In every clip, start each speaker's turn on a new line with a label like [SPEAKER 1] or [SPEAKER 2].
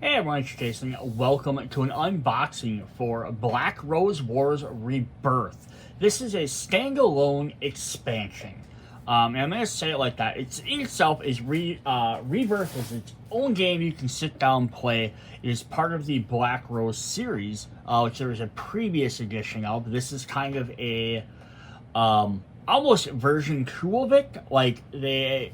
[SPEAKER 1] Hey everyone, it's Jason. Welcome to an unboxing for Black Rose Wars Rebirth. This is a standalone expansion. And I'm going to say it like that. It's in itself is Rebirth is its own game you can sit down and play. It is part of the Black Rose series, which there was a previous edition of. This is kind of a almost version 2 of it. Like they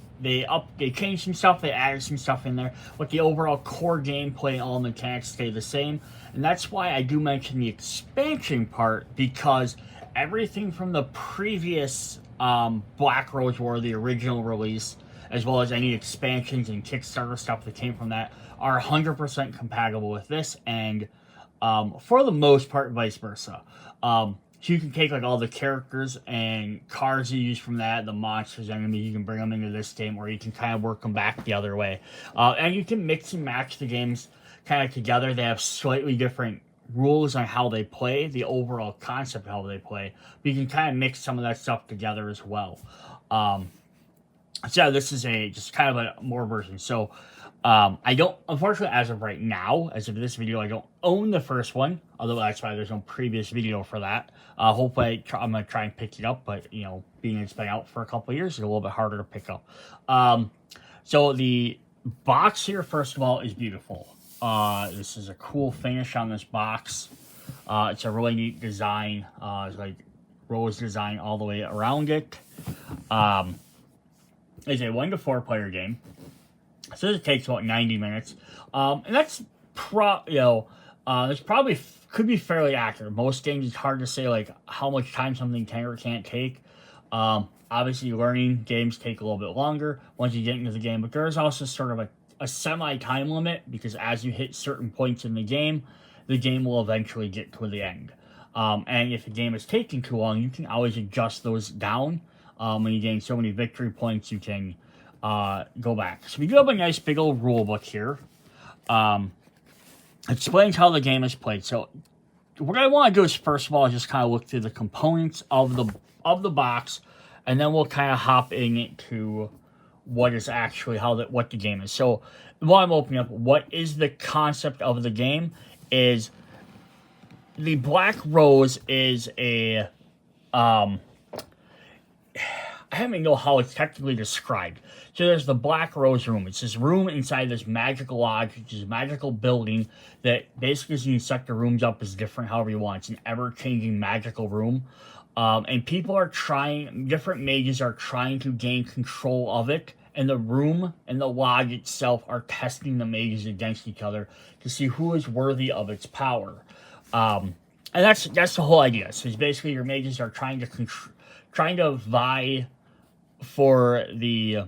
[SPEAKER 1] changed some stuff, they added some stuff in there, but the overall core gameplay and all the mechanics stay the same. And that's why I do mention the expansion part, because everything from the previous Black Rose War, the original release, as well as any expansions and Kickstarter stuff that came from that, are 100% compatible with this, and for the most part, vice versa. So you can take like all the characters and cards you use from that, the monsters, enemies, you can bring them into this game, or you can kind of work them back the other way. And you can mix and match the games kind of together. They have slightly different rules on how they play, the overall concept of how they play, but you can kind of mix some of that stuff together as well. So yeah, this is just kind of a more version. So I don't, unfortunately, as of right now, as of this video, I don't own the first one, although that's why there's no previous video for that. Hopefully, I'm going to try and pick it up, but, you know, being it's been out for a couple of years, it's a little bit harder to pick up. So the box here, first of all, is beautiful. This is a cool finish on this box. It's a really neat design. It's like rose design all the way around it. It's a 1 to 4 player game. So it takes about 90 minutes. And that's it's probably could be fairly accurate. Most games, it's hard to say like how much time something can or can't take. Obviously, learning games take a little bit longer once you get into the game, but there is also sort of a semi-time limit, because as you hit certain points in the game will eventually get to the end. And if the game is taking too long, you can always adjust those down. When you gain so many victory points, you can go back. So we do have a nice big old rule book here. Explains how the game is played. So what I want to do is, first of all, just kind of look through the components of the box, and then we'll kind of hop into what is actually what the game is. So while I'm opening up, what is the concept of the game is the Black Rose is a I don't even know how it's technically described. So there's the Black Rose Room. It's this room inside this magical lodge, which is a magical building that basically, as you set the rooms up, is different however you want. It's an ever-changing magical room. And different mages are trying to gain control of it. And the room and the lodge itself are testing the mages against each other to see who is worthy of its power. And that's the whole idea. So it's basically your mages are trying to vie for the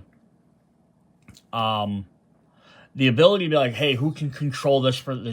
[SPEAKER 1] ability to be like, hey, who can control this room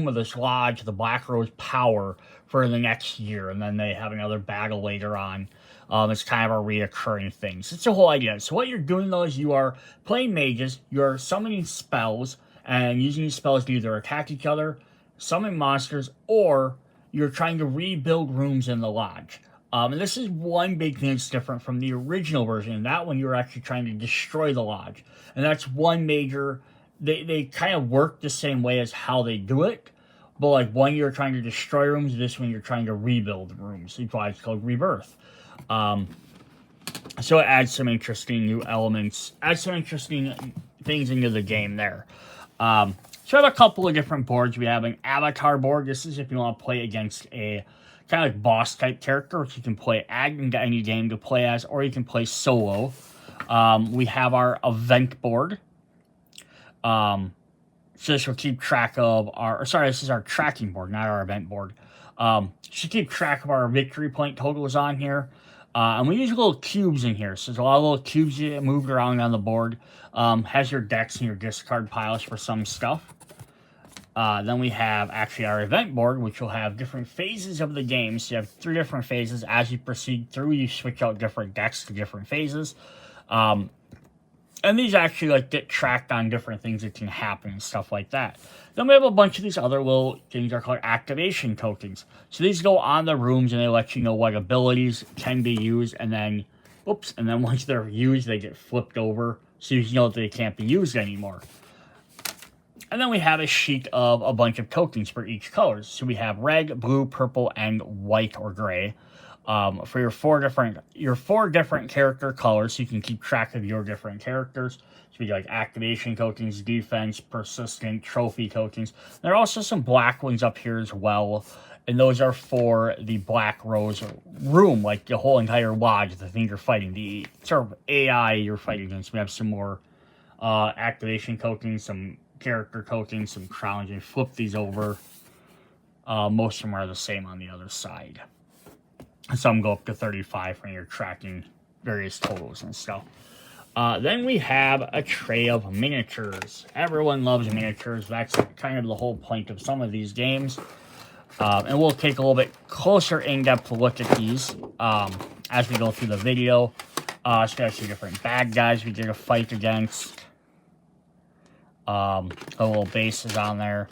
[SPEAKER 1] or this lodge, the Black Rose power, for the next year, and then they have another battle later on. It's kind of a reoccurring thing. So it's the whole idea. So what you're doing, though, is you are playing mages, you're summoning spells, and using these spells to either attack each other, summon monsters, or you're trying to rebuild rooms in the lodge. And this is one big thing that's different from the original version. In that one, you're actually trying to destroy the lodge. And that's one major... They kind of work the same way as how they do it. But like one, you're trying to destroy rooms. This one, you're trying to rebuild rooms. That's why it's called Rebirth. So it adds some interesting new elements. Adds some interesting things into the game there. So we have a couple of different boards. We have an avatar board. This is if you want to play against a kind of like boss type character, which you can add into any game to play as, or you can play solo. We have our event board. So this will keep track of this is our tracking board, not our event board. Should keep track of our victory point totals on here. And we use little cubes in here. So there's a lot of little cubes that get moved around on the board. Has your decks and your discard piles for some stuff. Then we have actually our event board, which will have different phases of the game. So you have 3 different phases. As you proceed through, you switch out different decks to different phases. And these actually get tracked on different things that can happen and stuff like that. Then we have a bunch of these other little things that are called activation tokens. So these go on the rooms and they let you know what abilities can be used, and then once they're used, they get flipped over so you know that they can't be used anymore. And then we have a sheet of a bunch of tokens for each colors. So we have red, blue, purple, and white or gray. For your four different character colors, so you can keep track of your different characters. So we do like activation tokens, defense, persistent, trophy tokens. There are also some black ones up here as well. And those are for the Black Rose room, like the whole entire lodge, the thing you're fighting, the sort of AI you're fighting against. We have some more activation tokens, some character tokens, some crowns, and flip these over. Most of them are the same on the other side. Some go up to 35 when you're tracking various totals and stuff. Then we have a tray of miniatures. Everyone loves miniatures. That's kind of the whole point of some of these games. And we'll take a little bit closer in-depth look at these as we go through the video. Especially different bad guys we did a fight against. The little bases on there.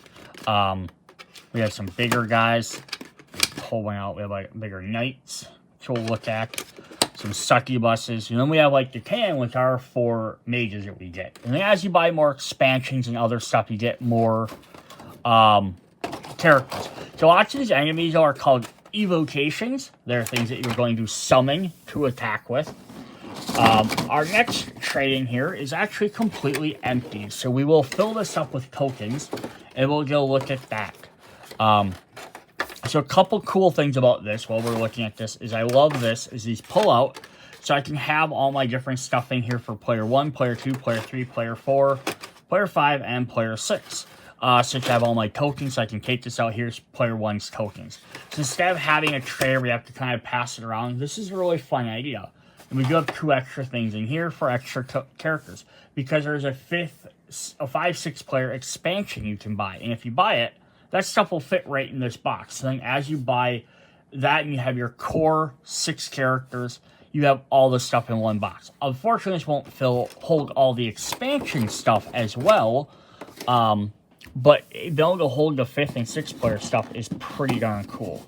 [SPEAKER 1] We have some bigger guys. Pull one out. We have like bigger knights, which we'll look at. Some succubuses. And then we have like the can, which are for mages that we get. And then as you buy more expansions and other stuff, you get more characters. So lots of these enemies are called evocations. They're things that you're going to summon to attack with. Our next tray in here is actually completely empty. So we will fill this up with tokens, and we'll go look at that. So a couple cool things about this while we're looking at this is I love this, is these pull out. So I can have all my different stuff in here for player 1, player 2, player 3, player 4, player 5, and player 6. Since I have all my tokens, so I can take this out. Here's player 1's tokens. So instead of having a tray where you have to kind of pass it around, this is a really fun idea. And we do have 2 extra things in here for extra characters. Because there's a 5-6 player expansion you can buy. And if you buy it, that stuff will fit right in this box. So then as you buy that and you have your core 6 characters, you have all the stuff in one box. Unfortunately, this won't hold all the expansion stuff as well. But being able to hold the 5th and 6th player stuff is pretty darn cool.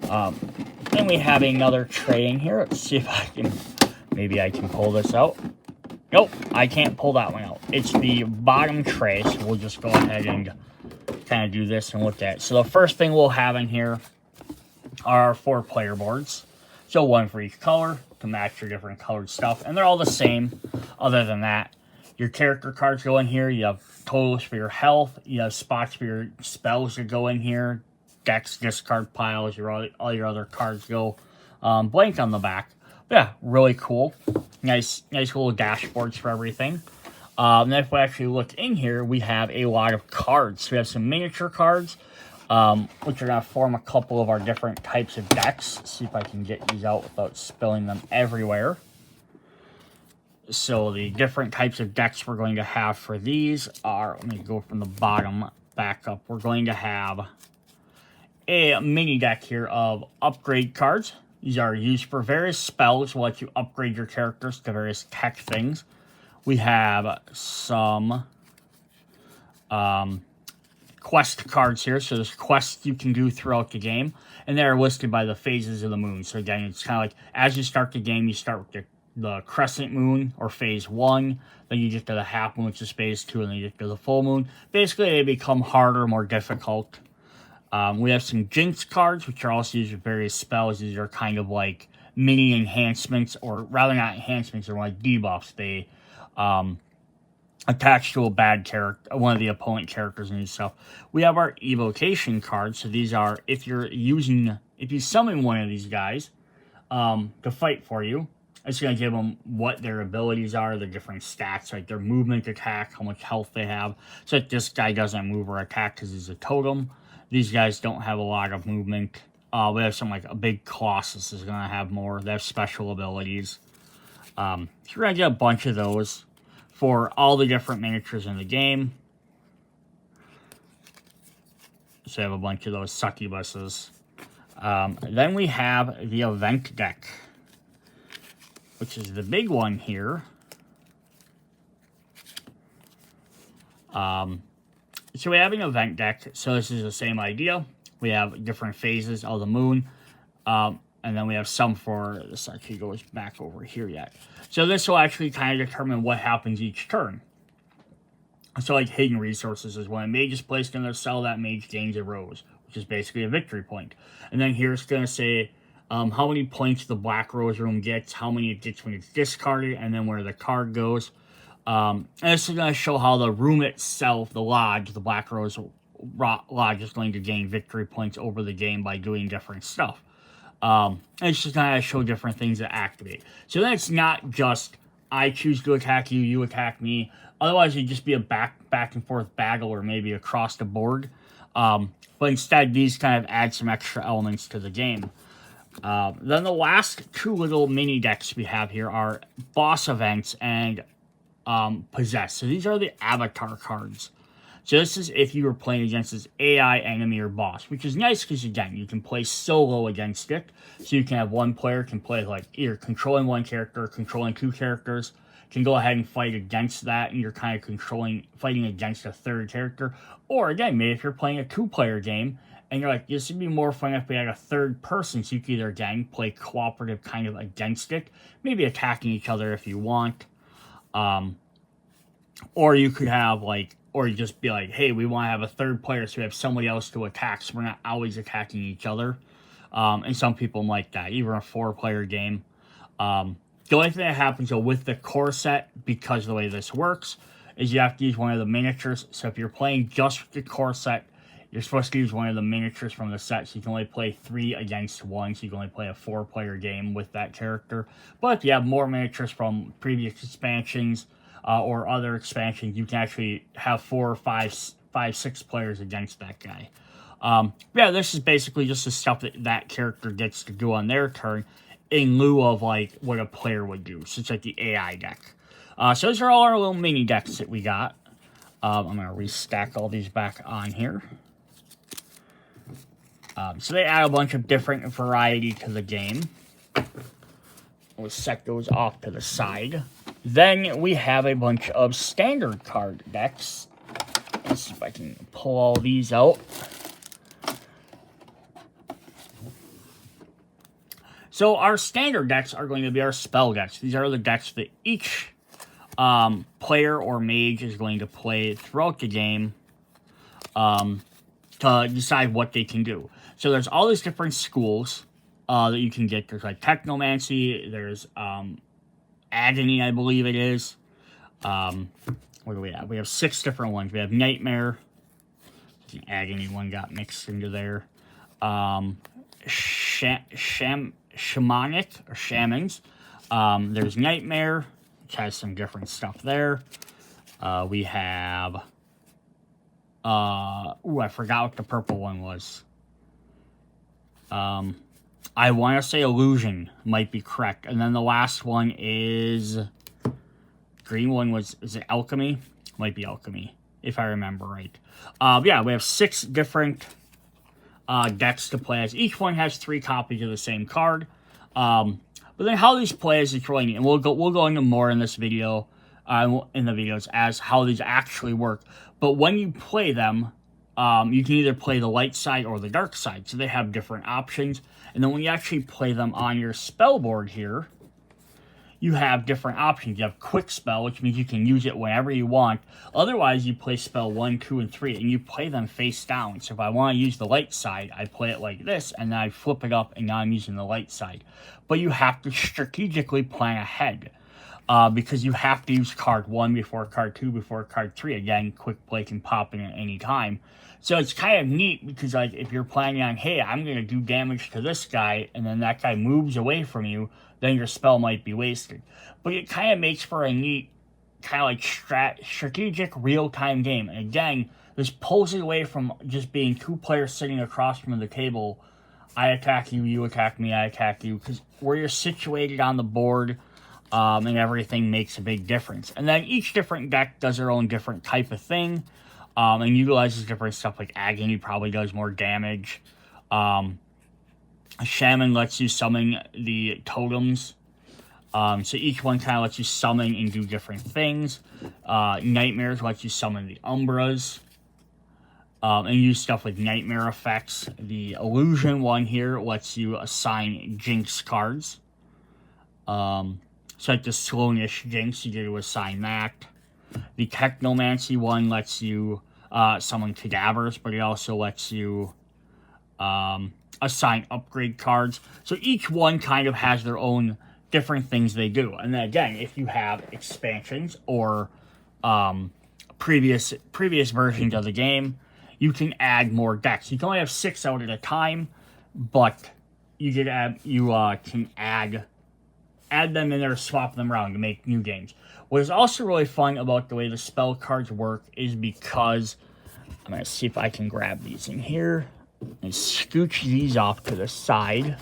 [SPEAKER 1] Then we have another tray in here. Let's see if I can, maybe I can pull this out. Nope, I can't pull that one out. It's the bottom tray, so we'll just go ahead and kind of do this and look at it. So the first thing we'll have in here are 4 player boards. So 1 for each color to match your different colored stuff. And they're all the same other than that. Your character cards go in here. You have totals for your health. You have spots for your spells that go in here. Decks, discard piles, all your other cards go blank on the back. But yeah, really cool. Nice little dashboards for everything. And if we actually look in here, we have a lot of cards. We have some miniature cards, which are going to form a couple of our different types of decks. Let's see if I can get these out without spilling them everywhere. So the different types of decks we're going to have for these are, let me go from the bottom back up. We're going to have a mini deck here of upgrade cards. These are used for various spells, will let you upgrade your characters to various tech things. We have some quest cards here. So there's quests you can do throughout the game. And they're listed by the phases of the moon. So again, it's kind of like as you start the game, you start with the crescent moon or phase 1. Then you get to the half moon, which is phase 2. And then you get to the full moon. Basically, they become harder, more difficult. We have some jinx cards, which are also used with various spells. These are kind of like mini enhancements, or rather not enhancements, they're like debuffs. They attach to a bad character, one of the opponent characters and stuff. We have our evocation cards. So these are, if you summon one of these guys to fight for you, it's going to give them what their abilities are, the different stats, like their movement, attack, how much health they have. So if this guy doesn't move or attack because he's a totem, these guys don't have a lot of movement. We have some, like a big Colossus is going to have more. They have special abilities. So we're going to get a bunch of those for all the different miniatures in the game. So I have a bunch of those succubuses. Then we have the event deck, which is the big one here. So we have an event deck. So this is the same idea. We have different phases of the moon. And then we have some for, this actually goes back over here yet. So this will actually kind of determine what happens each turn. So like hidden resources is when a mage is placed in their cell, that mage gains a rose, which is basically a victory point. And then here it's going to say how many points the black rose room gets, how many it gets when it's discarded, and then where the card goes. And this is going to show how the room itself, the lodge, the black rose lodge is going to gain victory points over the game by doing different stuff. And it's just going to show different things that activate. So then it's not just I choose to attack you, you attack me. Otherwise, it'd just be a back and forth battle or maybe across the board. But instead, these kind of add some extra elements to the game. Then the last two little mini decks we have here are boss events and possess. So these are the avatar cards. So this is if you were playing against this AI enemy or boss, which is nice because, again, you can play solo against it. So you can have one player can play like either controlling one character, controlling two characters, can go ahead and fight against that, and you're kind of fighting against a third character. Or, again, maybe if you're playing a two-player game, and you're like, this would be more fun if we had a third person, so you could either, again, play cooperative kind of against it, maybe attacking each other if you want. Or you could have, like, or you just be like, hey, we want to have a third player so we have somebody else to attack so we're not always attacking each other. And some people like that, even a 4-player game. The only thing that happens, though, with the core set, because of the way this works, is you have to use one of the miniatures. So if you're playing just with the core set, you're supposed to use one of the miniatures from the set, so you can only play 3 against 1, so you can only play a 4-player game with that character. But if you have more miniatures from previous expansions, or other expansions, you can actually have 4, 5, 6 players against that guy. Yeah, this is basically just the stuff that character gets to do on their turn in lieu of like what a player would do. So it's like the AI deck. So those are all our little mini decks that we got. I'm going to restack all these back on here. So they add a bunch of different variety to the game. We'll set those off to the side. Then we have a bunch of standard card decks. Let's see if I can pull all these out. So our standard decks are going to be our spell decks. These are the decks that each player or mage is going to play throughout the game to decide what they can do. So there's all these different schools that you can get. There's like Technomancy, there's Agony, I believe it is. What do we have? We have 6 different ones. We have Nightmare. The Agony one got mixed into there. Shamanic, or Shamans. There's Nightmare, which has some different stuff there. We have... I forgot what the purple one was. I want to say Illusion might be correct. And then the last one is... Green one was... Is it Alchemy? Might be Alchemy, if I remember right. Yeah, we have 6 different decks to play as. Each one has 3 copies of the same card. But then how these play is really neat. And we'll go into more in this video, in the videos, as how these actually work. But when you play them, you can either play the light side or the dark side. So they have different options. And then when you actually play them on your spell board here, you have different options. You have quick spell, which means you can use it whenever you want. Otherwise, you play spell 1, 2, and 3, and you play them face down. So if I want to use the light side, I play it like this, and then I flip it up, and now I'm using the light side. But you have to strategically plan ahead. Because you have to use card 1 before card 2 before card 3. Again, quick play can pop in at any time. So it's kind of neat because, like, if you're planning on, hey, I'm going to do damage to this guy, and then that guy moves away from you, then your spell might be wasted. But it kind of makes for a neat, kind of like strategic real-time game. And again, this pulls it away from just being 2 players sitting across from the table. I attack you, you attack me, I attack you. Because where you're situated on the board... and everything makes a big difference. And then each different deck does their own different type of thing, and utilizes different stuff. Like Agony probably does more damage. Shaman lets you summon the totems. So each one kind of lets you summon and do different things. Nightmares lets you summon the Umbras. And use stuff with nightmare effects. The Illusion one here lets you assign Jinx cards. So like the Sloanish Jinx, you get to assign that. The Technomancy one lets you summon cadavers, but it also lets you assign upgrade cards. So each one kind of has their own different things they do. And then again, if you have expansions or previous versions of the game, you can add more decks. You can only have 6 out at a time, but you can add them in there, swap them around to make new games. What is also really fun about the way the spell cards work is because I'm going to see if I can grab these in here and scooch these off to the side,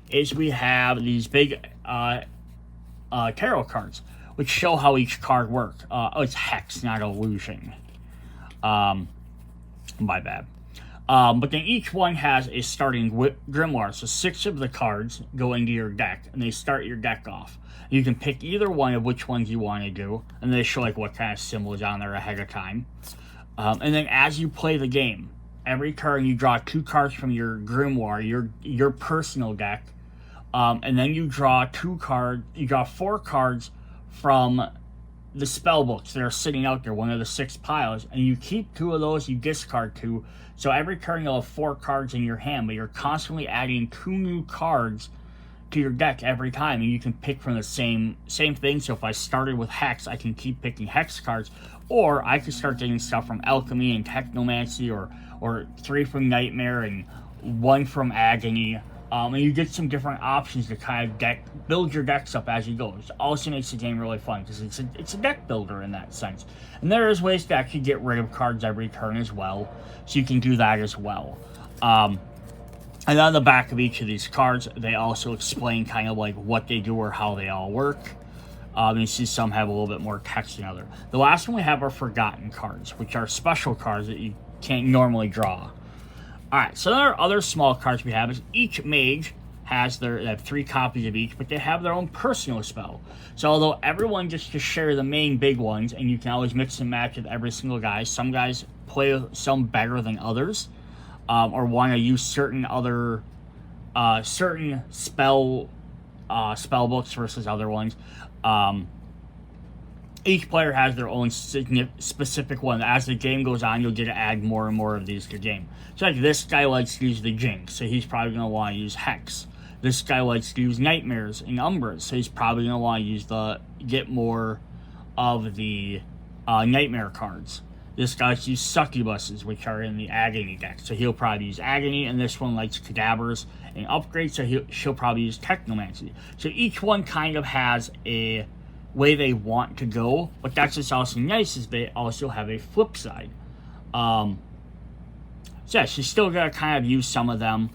[SPEAKER 1] is we have these big tarot cards, which show how each card works. Oh, it's Hex, not Illusion. My bad. But then each one has a starting grimoire. So 6 of the cards go into your deck, and they start your deck off. You can pick either one of which ones you want to do, and they show like what kind of symbol is on there ahead of time. And then as you play the game, every turn you draw 2 cards from your grimoire, your personal deck, and then you draw 4 cards from the spell books that are sitting out there, one of the 6 piles, and you keep 2 of those, you discard 2. So every turn you'll have 4 cards in your hand, but you're constantly adding 2 new cards to your deck every time, and you can pick from the same thing. So if I started with Hex, I can keep picking Hex cards, or I could start getting stuff from Alchemy and Technomancy, or 3 from Nightmare and 1 from Agony. And you get some different options to kind of build your decks up as you go. It also makes the game really fun because it's a deck builder in that sense. And there is ways to actually get rid of cards every turn as well, so you can do that as well. And on the back of each of these cards, they also explain kind of like what they do or how they all work. You see some have a little bit more text than others. The last one we have are Forgotten cards, which are special cards that you can't normally draw. Alright, so there are other small cards we have. Is each mage has they have 3 copies of each, but they have their own personal spell. So although everyone gets to share the main big ones, and you can always mix and match with every single guy, some guys play some better than others, or want to use certain spell books versus other ones. Each player has their own specific one. As the game goes on, you'll get to add more and more of these to the game. So like this guy likes to use the Jinx, so he's probably going to want to use Hex. This guy likes to use Nightmares and Umbras, so he's probably going to want to get more of the Nightmare cards. This guy likes to use Succubuses, which are in the Agony deck, so he'll probably use Agony, and this one likes Cadavers and Upgrades, so she'll probably use Technomancy. So each one kind of has a way they want to go, but that's what's also nice is they also have a flip side. So yeah, she's still gonna kind of use some of them.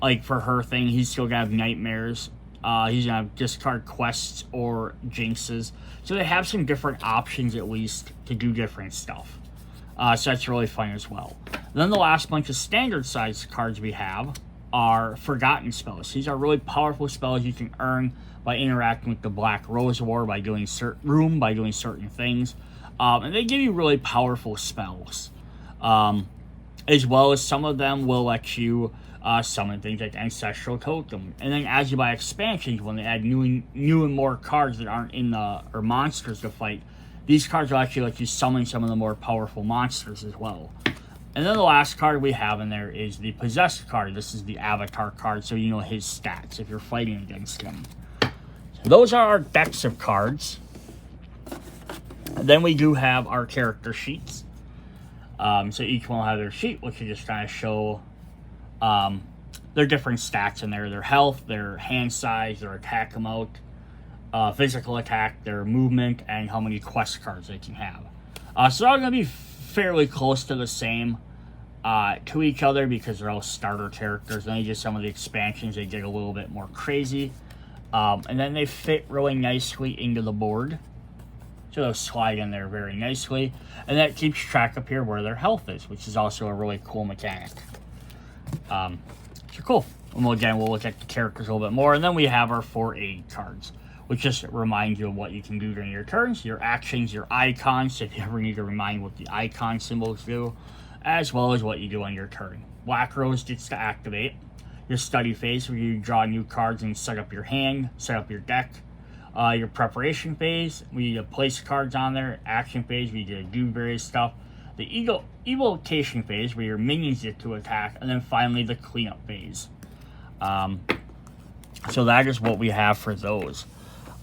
[SPEAKER 1] Like for her thing, he's still gonna have Nightmares. He's gonna have discard quests or jinxes. So they have some different options at least to do different stuff. So that's really fun as well. Then the last bunch of standard size cards we have are Forgotten spells. These are really powerful spells you can earn by interacting with the Black Rose War, by doing certain things. And they give you really powerful spells. As well as some of them will let you summon things like Ancestral Totem. And then as you buy expansions, when they add new and more cards that aren't in or monsters to fight, these cards will actually let you summon some of the more powerful monsters as well. And then the last card we have in there is the Possessed card. This is the Avatar card, so you know his stats if you're fighting against him. So those are our decks of cards. Then we do have our character sheets. So each one will have their sheet, which will just kind of show their different stats in there. Their health, their hand size, their attack amount, physical attack, their movement, and how many quest cards they can have. So they're all going to be fairly close to the same to each other because they're all starter characters. Then you get some of the expansions, they get a little bit more crazy. And then they fit really nicely into the board. So they'll slide in there very nicely. And that keeps track up here where their health is, which is also a really cool mechanic. So cool. And we'll look at the characters a little bit more. And then we have our 4 aid cards, which just remind you of what you can do during your turns, your actions, your icons, if you ever need to remind what the icon symbols do, as well as what you do on your turn. Black Rose gets to activate your study phase, where you draw new cards and set up your hand, set up your deck. Your preparation phase, we need to place cards on there. Action phase, we need to do various stuff. The evocation phase, where your minions get to attack. And then finally, the cleanup phase. So that is what we have for those.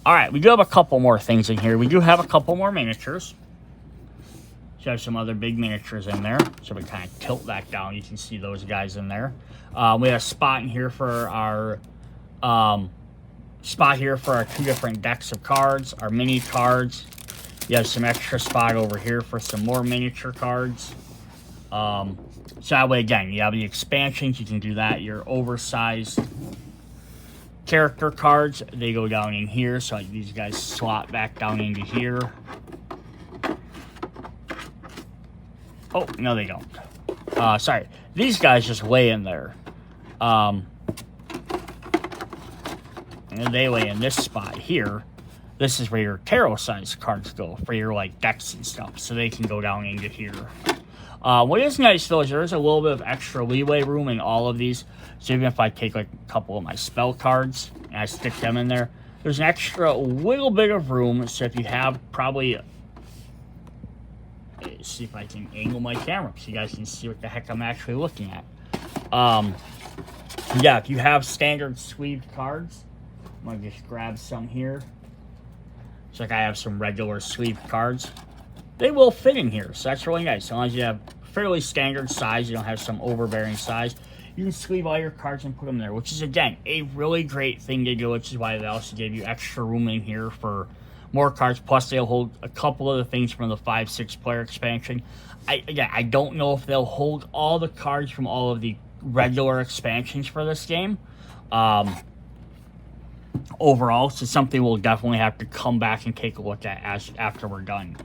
[SPEAKER 1] Alright, we do have a couple more things in here. We do have a couple more miniatures. So I have some other big miniatures in there. So we kind of tilt that down. You can see those guys in there. We have a spot in here for our... two different decks of cards, our mini cards. You have some extra spot over here for some more miniature cards. So that way, again, you have the expansions, you can do that. Your oversized character cards, they go down in here, so these guys slot back down into here. Oh, no they don't. Sorry, these guys just lay in there. And they lay in this spot here. This is where your tarot-sized cards go for your like decks and stuff, so they can go down into here. What is nice though is there is a little bit of extra leeway room in all of these. So even if I take like a couple of my spell cards and I stick them in there, there's an extra little bit of room. So if you have probably, let's see if I can angle my camera so you guys can see what the heck I'm actually looking at. Yeah, if you have standard sleeved cards, I'm gonna just grab some here. It's like I have some regular sleeved cards. They will fit in here, so that's really nice. As long as you have fairly standard size, you don't have some overbearing size, you can sleeve all your cards and put them there, which is, again, a really great thing to do, which is why they also gave you extra room in here for more cards. Plus, they'll hold a couple of the things from the 5-6 player expansion. I don't know if they'll hold all the cards from all of the regular expansions for this game. Overall, so something we'll definitely have to come back and take a look at after we're done.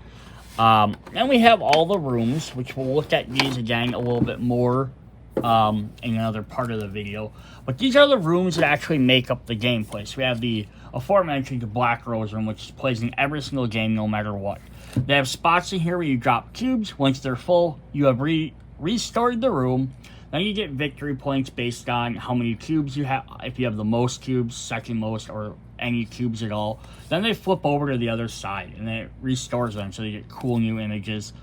[SPEAKER 1] And we have all the rooms, which we'll look at these again a little bit more in another part of the video. But these are the rooms that actually make up the gameplay. So we have the aforementioned Black Rose room, which plays in every single game no matter what. They have spots in here where you drop cubes. Once they're full, you have restored the room. Then you get victory points based on how many cubes you have. If you have the most cubes, second most, or any cubes at all. Then they flip over to the other side, and then it restores them, so they get cool new images.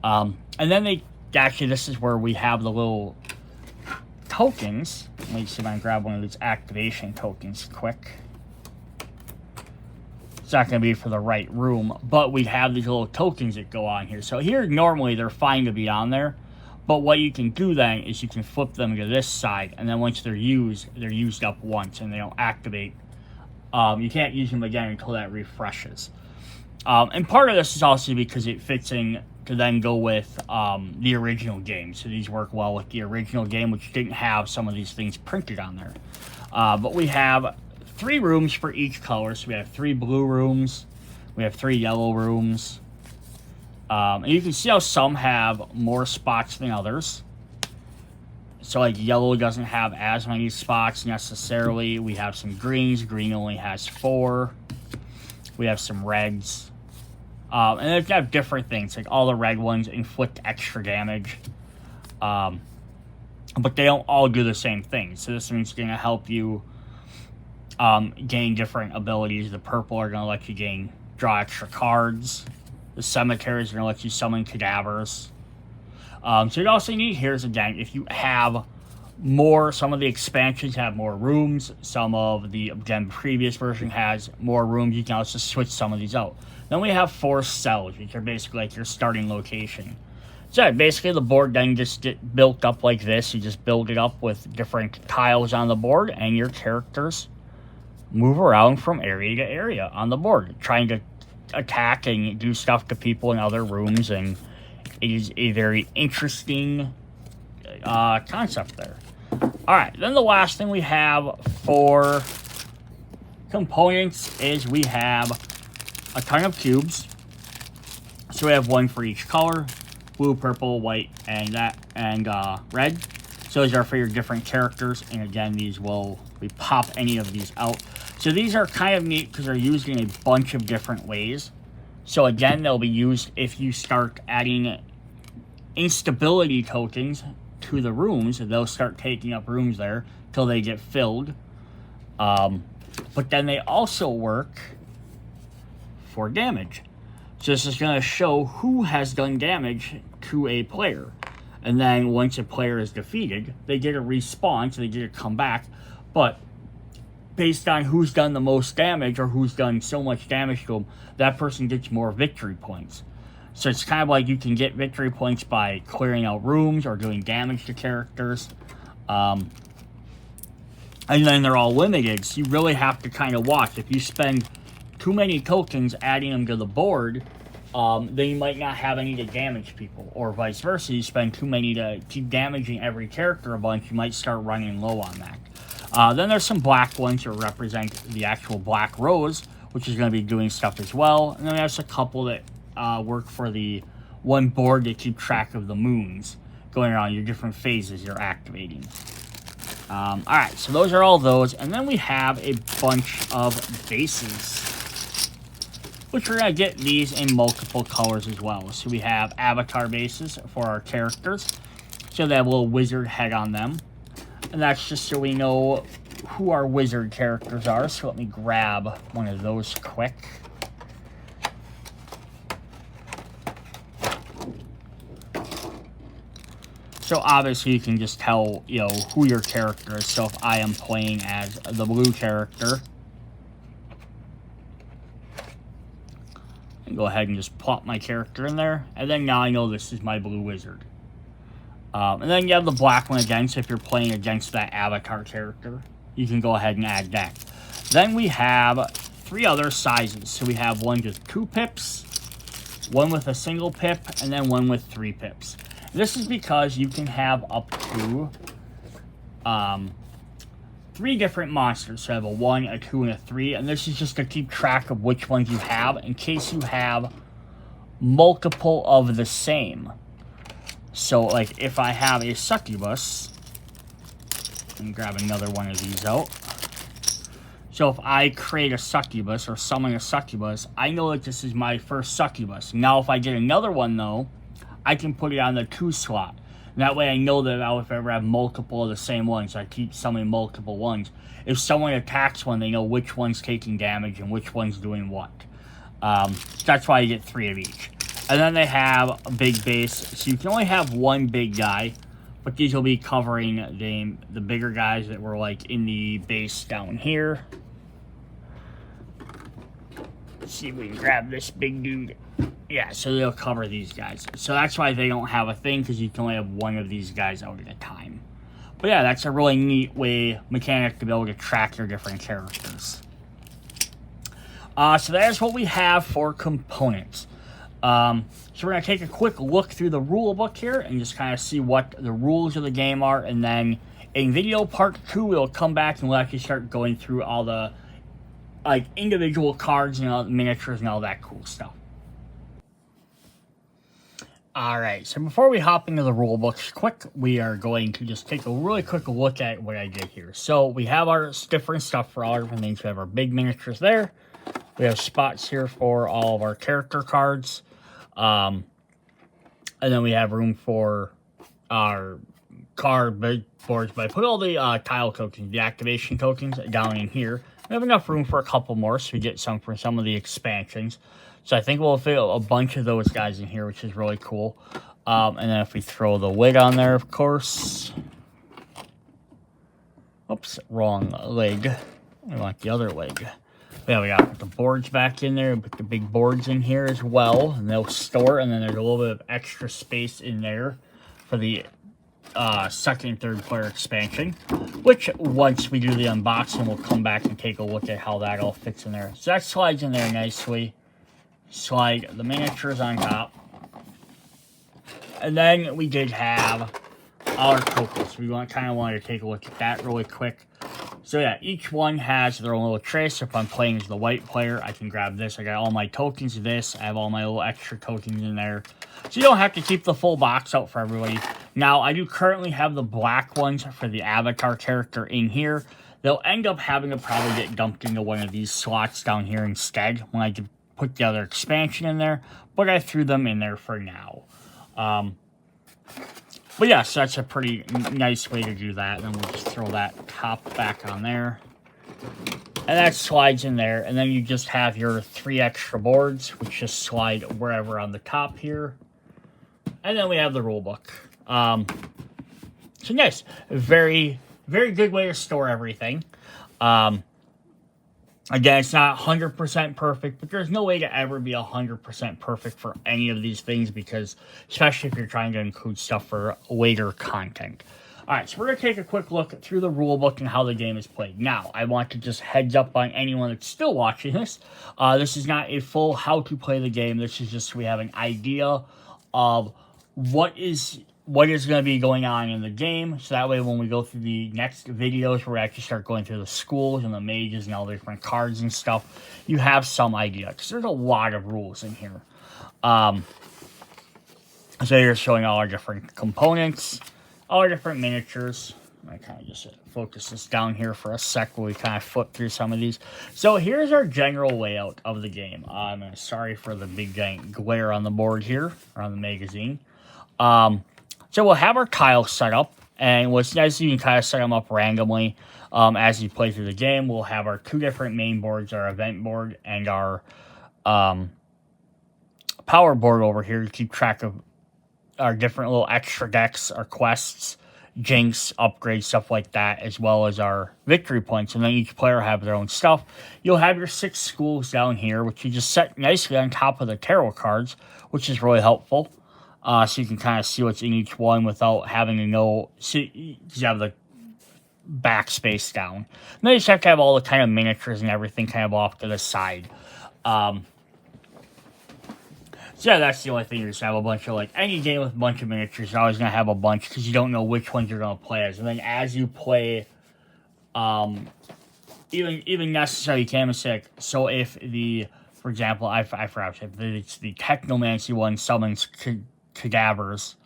[SPEAKER 1] And then actually, this is where we have the little tokens. Let me see if I can grab one of these activation tokens quick. It's not going to be for the right room, but we have these little tokens that go on here. So here, normally, they're fine to be on there. But what you can do then is you can flip them to this side, and then once they're used up once, and they don't activate. You can't use them again until that refreshes. And part of this is also because it fits in to then go with the original game. So these work well with the original game, which didn't have some of these things printed on there. But we have 3 rooms for each color. So we have 3 blue rooms. We have 3 yellow rooms. And you can see how some have more spots than others. So like yellow doesn't have as many spots necessarily. We have some greens. Green only has 4. We have some reds. And they have different things. Like all the red ones inflict extra damage. But they don't all do the same thing. So this one's going to help you gain different abilities. The purple are going to let you draw extra cards. The cemetery is going to let you summon cadavers. So you also need here is, again, if you have more, some of the expansions have more rooms. Some of the, again, previous version has more rooms. You can also switch some of these out. Then we have 4 cells, which are basically like your starting location. So basically the board then just get built up like this. You just build it up with different tiles on the board, and your characters move around from area to area on the board, trying to attack and do stuff to people in other rooms, and it is a very interesting concept there. Alright, then the last thing we have for components is we have a ton of cubes. So we have 1 for each color: blue, purple, white, and red. So these are for your different characters, and again, we pop any of these out. So these are kind of neat because they're used in a bunch of different ways. So again, they'll be used if you start adding instability tokens to the rooms. They'll start taking up rooms there till they get filled. But then they also work for damage. So this is going to show who has done damage to a player. And then once a player is defeated, they get a respawn, so they get to come back. But based on who's done the most damage or who's done so much damage to them, that person gets more victory points. So it's kind of like you can get victory points by clearing out rooms or doing damage to characters. And then they're all limited, so you really have to kind of watch. If you spend too many tokens adding them to the board, then you might not have any to damage people. Or vice versa, you spend too many to keep damaging every character a bunch, you might start running low on that. Then there's some black ones that represent the actual Black Rose, which is going to be doing stuff as well. And then there's a couple that work for the one board to keep track of the moons going around, your different phases you're activating. Alright, so those are all those. And then we have a bunch of bases, which we're going to get these in multiple colors as well. So we have avatar bases for our characters. So they have a little wizard head on them. And that's just so we know who our wizard characters are. So let me grab one of those quick. So obviously you can just tell, you know, who your character is. So if I am playing as the blue character, and go ahead and just plop my character in there. And then now I know this is my blue wizard. And then you have the black one again. So if you're playing against that avatar character, you can go ahead and add that. Then we have 3 other sizes. So we have one with 2 pips, one with a single pip, and then one with 3 pips. This is because you can have up to 3 different monsters. So I have a 1, a 2, and a 3. And this is just to keep track of which ones you have in case you have multiple of the same. So, like, if I have a succubus, let me grab another one of these out. So if I create a succubus or summon a succubus, I know that this is my first succubus. Now if I get another one, though, I can put it on the 2 slot. And that way I know that if I ever have multiple of the same ones, I keep summoning multiple ones. If someone attacks one, they know which one's taking damage and which one's doing what. That's why you get 3 of each. And then they have a big base. So you can only have 1 big guy. But these will be covering the bigger guys that were like in the base down here. Let's see if we can grab this big dude. Yeah, so they'll cover these guys. So that's why they don't have a thing, because you can only have 1 of these guys out at a time. But yeah, that's a really neat mechanic to be able to track your different characters. So that's what we have for components. So we're going to take a quick look through the rule book here and just kind of see what the rules of the game are. And then in video part 2, we'll come back and we'll actually start going through all the like individual cards and all the miniatures and all that cool stuff. Alright, so before we hop into the rule books quick, we are going to just take a really quick look at what I did here. So we have our different stuff for all our different things. We have our big miniatures there. We have spots here for all of our character cards. And then we have room for our card boards. But I put all the tile tokens, the activation tokens, down in here. We have enough room for a couple more, so we get some for some of the expansions. So I think we'll fit a bunch of those guys in here, which is really cool. And then if we throw the wig on there, of course. Oops, wrong leg. We want the other leg. Yeah, we got to put the boards back in there, put the big boards in here as well, and they'll store, and then there's a little bit of extra space in there for the second and third player expansion, which once we do the unboxing, we'll come back and take a look at how that all fits in there. So that slides in there nicely. Slide the miniatures on top. And then we did have our tokens. We kind of wanted to take a look at that really quick. So yeah, each one has their own little tray. So if I'm playing as the white player, I can grab this. I got all my tokens of this. I have all my little extra tokens in there. So you don't have to keep the full box out for everybody. Now, I do currently have the black ones for the avatar character in here. They'll end up having to probably get dumped into one of these slots down here instead when I put the other expansion in there. But I threw them in there for now. But yeah, so that's a pretty nice way to do that. And then we'll just throw that top back on there. And that slides in there. And then you just have your 3 extra boards, which just slide wherever on the top here. And then we have the rule book. So nice. Very, very good way to store everything. Again, it's not 100% perfect, but there's no way to ever be 100% perfect for any of these things, because especially if you're trying to include stuff for later content. Alright, so we're going to take a quick look through the rulebook and how the game is played. Now, I want to just heads up on anyone that's still watching this. This is not a full how to play the game. This is just so we have an idea of what is going to be going on in the game, so that way when we go through the next videos where we actually start going through the schools and the mages and all the different cards and stuff, you have some idea, because there's a lot of rules in here. So you're showing all our different components, all our different miniatures. I kind of just focus this down here for a sec while we kind of flip through some of these. So here's our general layout of the game. I'm sorry for the big giant glare on the board here, or on the magazine. So we'll have our tiles set up, and what's nice is you can kind of set them up randomly as you play through the game. We'll have our 2 different main boards, our event board and our power board over here to keep track of our different little extra decks, our quests, jinx, upgrades, stuff like that, as well as our victory points. And then each player will have their own stuff. You'll have your 6 schools down here, which you just set nicely on top of the tarot cards, which is really helpful. So you can kind of see what's in each one without having to know. So you have the backspace down. And then you just have to have all the kind of miniatures and everything kind of off to the side. So yeah, that's the only thing. You just have a bunch of, like, any game with a bunch of miniatures, you're always going to have a bunch because you don't know which ones you're going to play as. And then as you play, even necessary, you can't mistake. So if the, for example, I forgot, if it's the Technomancy one summons cadavers,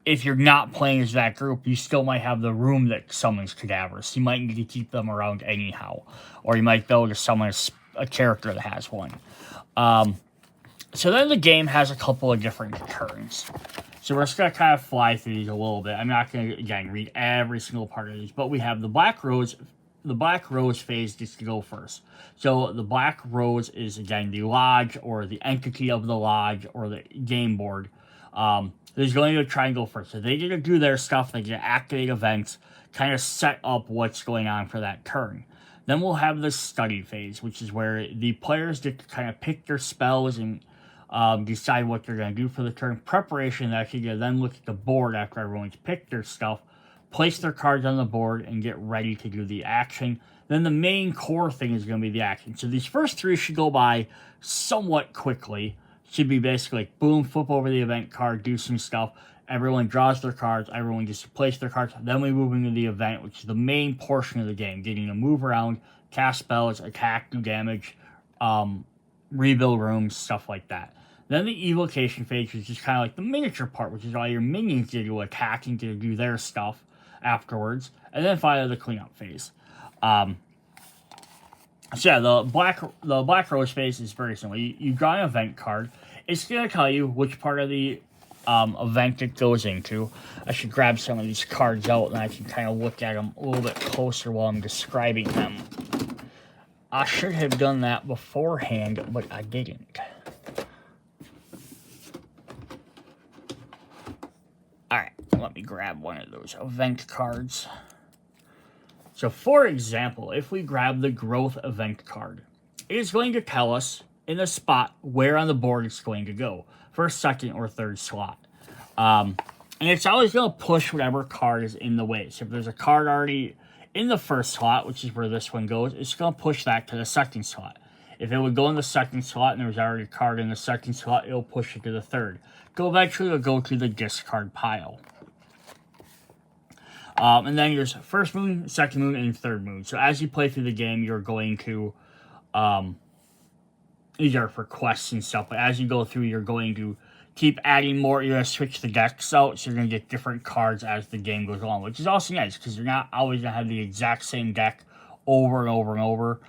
[SPEAKER 1] if you're not playing as that group, you still might have the room that summons cadavers. You might need to keep them around anyhow, or you might be able to summon a character that has one. So then the game has a couple of different turns. So we're just going to kind of fly through these a little bit. I'm not going to, again, read every single part of these, but we have the Black Rose. The Black Rose phase gets to go first. So the Black Rose is, again, the lodge or the entity of the lodge or the game board. There's going to try and go first. So they get to do their stuff. They get to activate events, kind of set up what's going on for that turn. Then we'll have the study phase, which is where the players get to kind of pick their spells and decide what they're going to do for the turn. Preparation, actually, you then look at the board after everyone's picked their stuff, place their cards on the board, and get ready to do the action. Then the main core thing is going to be the action. So these first 3 should go by somewhat quickly. Should be basically like, boom, flip over the event card, do some stuff. Everyone draws their cards. Everyone gets to place their cards. Then we move into the event, which is the main portion of the game. Getting to move around, cast spells, attack, do damage, rebuild rooms, stuff like that. Then the evocation phase, which is kind of like the miniature part, which is all your minions get to attack and get to do their stuff afterwards. And then finally the cleanup phase. So yeah, the Black Rose phase is very simple. You draw an event card. It's going to tell you which part of the event it goes into. I should grab some of these cards out and I can kind of look at them a little bit closer while I'm describing them. I should have done that beforehand, but I didn't. Alright, let me grab one of those event cards. So, for example, if we grab the Growth event card, it is going to tell us in the spot where on the board it's going to go. First, second, or third slot. And it's always going to push whatever card is in the way. So if there's a card already in the first slot, which is where this one goes, it's going to push that to the second slot. If it would go in the second slot and there was already a card in the second slot, it'll push it to the third. Eventually it'll go to the discard pile. And then there's first moon, second moon, and third moon. So as you play through the game, you're going to, these are for quests and stuff, but as you go through, you're going to keep adding more. You're going to switch the decks out, so you're going to get different cards as the game goes on, which is also nice, because you're not always going to have the exact same deck over and over and over,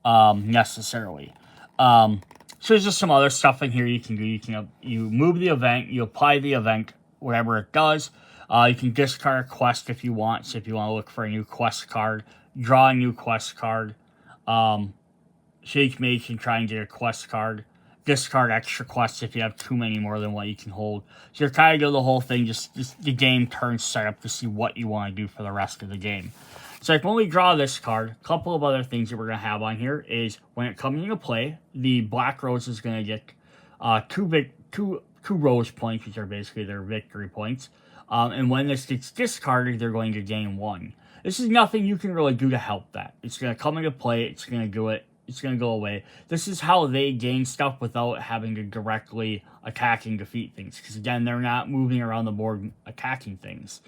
[SPEAKER 1] necessarily. So there's just some other stuff in here you can do. You move the event, you apply the event, whatever it does. You can discard a quest if you want. So if you want to look for a new quest card, draw a new quest card. Shake Mage can try and get a quest card. Discard extra quests if you have too many more than what you can hold. So you're kind of doing the whole thing, just the game turn setup to see what you want to do for the rest of the game. So like when we draw this card, a couple of other things that we're going to have on here is when it comes into play, the Black Rose is going to get two rose points, which are basically their victory points. And when this gets discarded, they're going to gain 1. This is nothing you can really do to help that. It's going to come into play, it's going to do it. It's going to go away. This is how they gain stuff without having to directly attack and defeat things. Because, again, they're not moving around the board attacking things.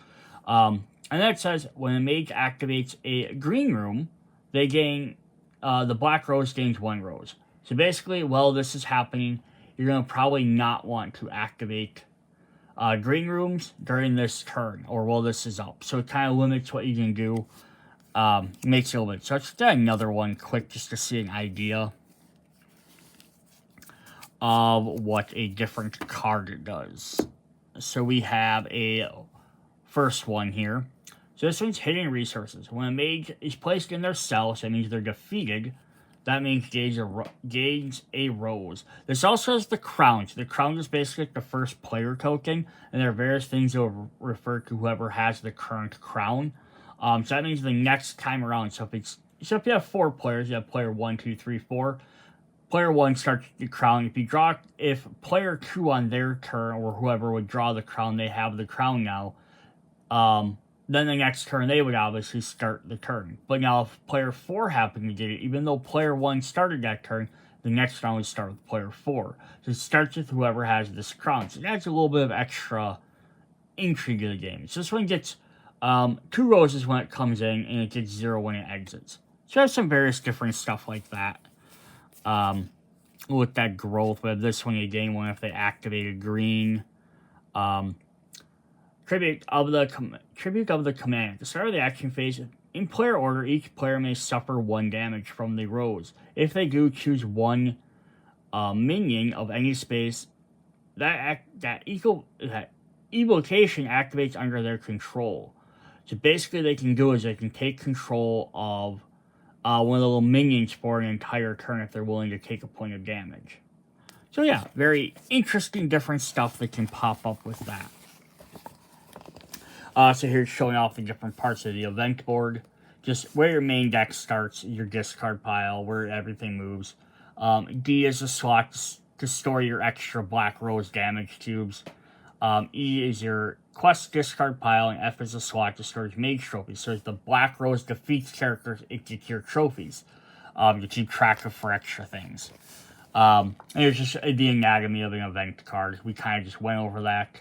[SPEAKER 1] And then it says, when a mage activates a green room, they gain, the Black Rose gains 1 rose. So, basically, while this is happening, you're going to probably not want to activate green rooms during this turn, or while this is up. So, it kind of limits what you can do. Makes it a little bit. So let's do another one quick just to see an idea of what a different card does. So we have a first one here. So this one's hidden resources. When a mage is placed in their cell, so that means they're defeated, that means gains a rose. This also has the crown. So the crown is basically the first player token, and there are various things that will refer to whoever has the current crown. So that means the next time around, so if you have 4 players, you have player 1, 2, 3, 4. Player 1 starts the crown. If player 2 on their turn, or whoever would draw the crown, they have the crown now, then the next turn they would obviously start the turn. But now if player 4 happened to get it, even though player 1 started that turn, the next round would start with player 4. So it starts with whoever has this crown. So it adds a little bit of extra intrigue to the game. So this one gets 2 roses when it comes in, and it gets 0 when it exits. So I have some various different stuff like that. With that growth, but this one you gain 1 if they activated green. Tribute of the command. At the start of the action phase, in player order, each player may suffer 1 damage from the rose. If they do, choose 1 minion of any space that evocation activates under their control. So basically they can do is they can take control of one of the little minions for an entire turn if they're willing to take a point of damage. So yeah, very interesting different stuff that can pop up with that. So here's showing off the different parts of the event board. Just where your main deck starts, your discard pile, where everything moves. D is a slot to store your extra Black Rose damage cubes. E is your quest discard pile, and F is a slot to store Mage trophies. So as the Black Rose defeats characters, it gets your trophies to keep track of for extra things. And it's just the anatomy of an event card. We kind of just went over that.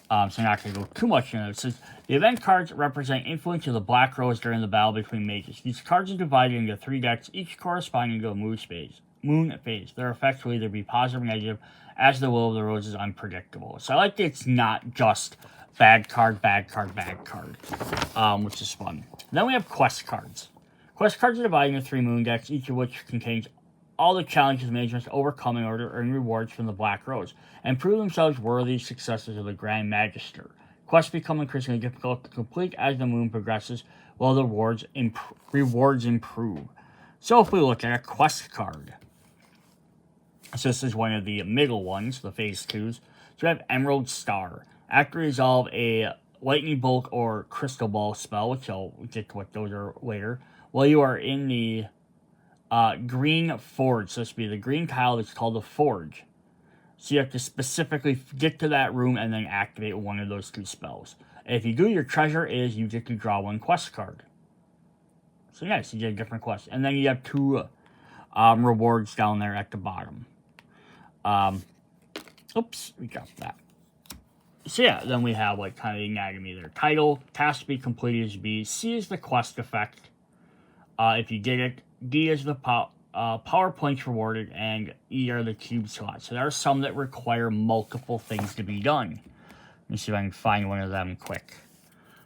[SPEAKER 1] So I'm not going to go too much into it. It says, the event cards represent influence of the Black Rose during the battle between mages. These cards are divided into 3 decks, each corresponding to a moon phase. Their effects will either be positive or negative, as the will of the rose is unpredictable. So I like that it's not just bad card, bad card, bad card, which is fun. Then we have quest cards. Quest cards are divided into 3 moon decks, each of which contains all the challenges mages must overcome in order to earn rewards from the Black Rose, and prove themselves worthy successors of the Grand Magister. Quests become increasingly difficult to complete as the moon progresses, while the rewards improve. So if we look at a quest card, so this is one of the middle ones, the phase 2s. So we have Emerald Star. After resolve a lightning bolt or crystal ball spell, which I'll get to what those are later, while you are in the green forge. So this would be the green tile that's called the forge. So you have to specifically get to that room and then activate one of those 2 spells. And if you do, your treasure is you get to draw 1 quest card. So yes, you get a different quest. And then you have 2 rewards down there at the bottom. Oops, we got that. So yeah, then we have like kind of the anatomy there. Title, task to be completed is B. C is the quest effect. If you get it. D is the power points rewarded, and E are the cube slots. So there are some that require multiple things to be done. Let me see if I can find one of them quick.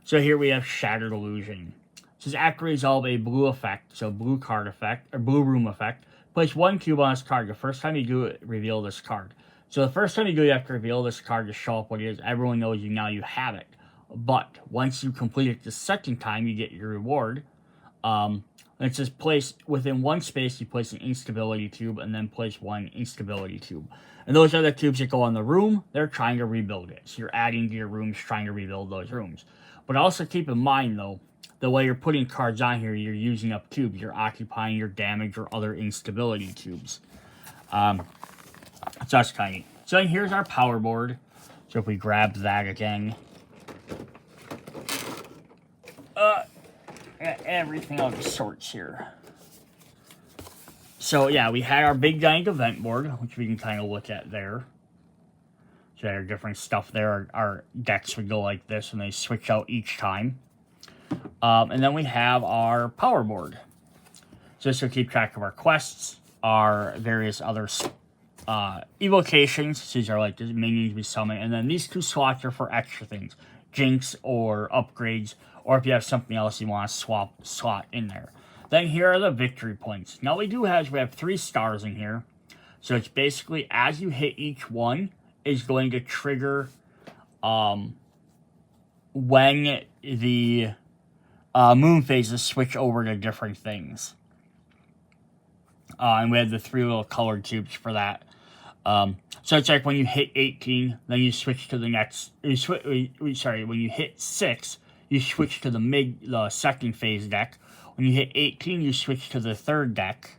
[SPEAKER 1] So here we have Shattered Illusion. It says after resolve a blue effect, so blue card effect, or blue room effect, place 1 cube on this card. The first time you do it, reveal this card. So the first time you do it, you have to reveal this card to show up what it is. Everyone knows you have it. But once you complete it the second time, you get your reward. It says place within one space, you place an instability tube and then place one instability tube. And those are the tubes that go on the room. They're trying to rebuild it. So you're adding to your rooms, trying to rebuild those rooms. But also keep in mind, though, the way you're putting cards on here, you're using up tubes. You're occupying your damage or other instability tubes. So that's kind of neat. So then here's our power board. So if we grab that again. Everything out of sorts here. So yeah, we had our big giant event board, which we can kind of look at there. So there are different stuff there. Our decks would go like this, and they switch out each time. And then we have our power board. So this will keep track of our quests, our various other evocations. These are like the minions we summon. And then these two slots are for extra things. Jinx or upgrades, or if you have something else you want to swap slot in there. Then here are the victory points. Now we have 3 stars in here. So it's basically as you hit each one is going to trigger when the moon phases switch over to different things. And we have the 3 little colored tubes for that. So it's like when you hit 18, then you switch to the next. When you hit 6, you switch to the second phase deck. When you hit 18, you switch to the third deck.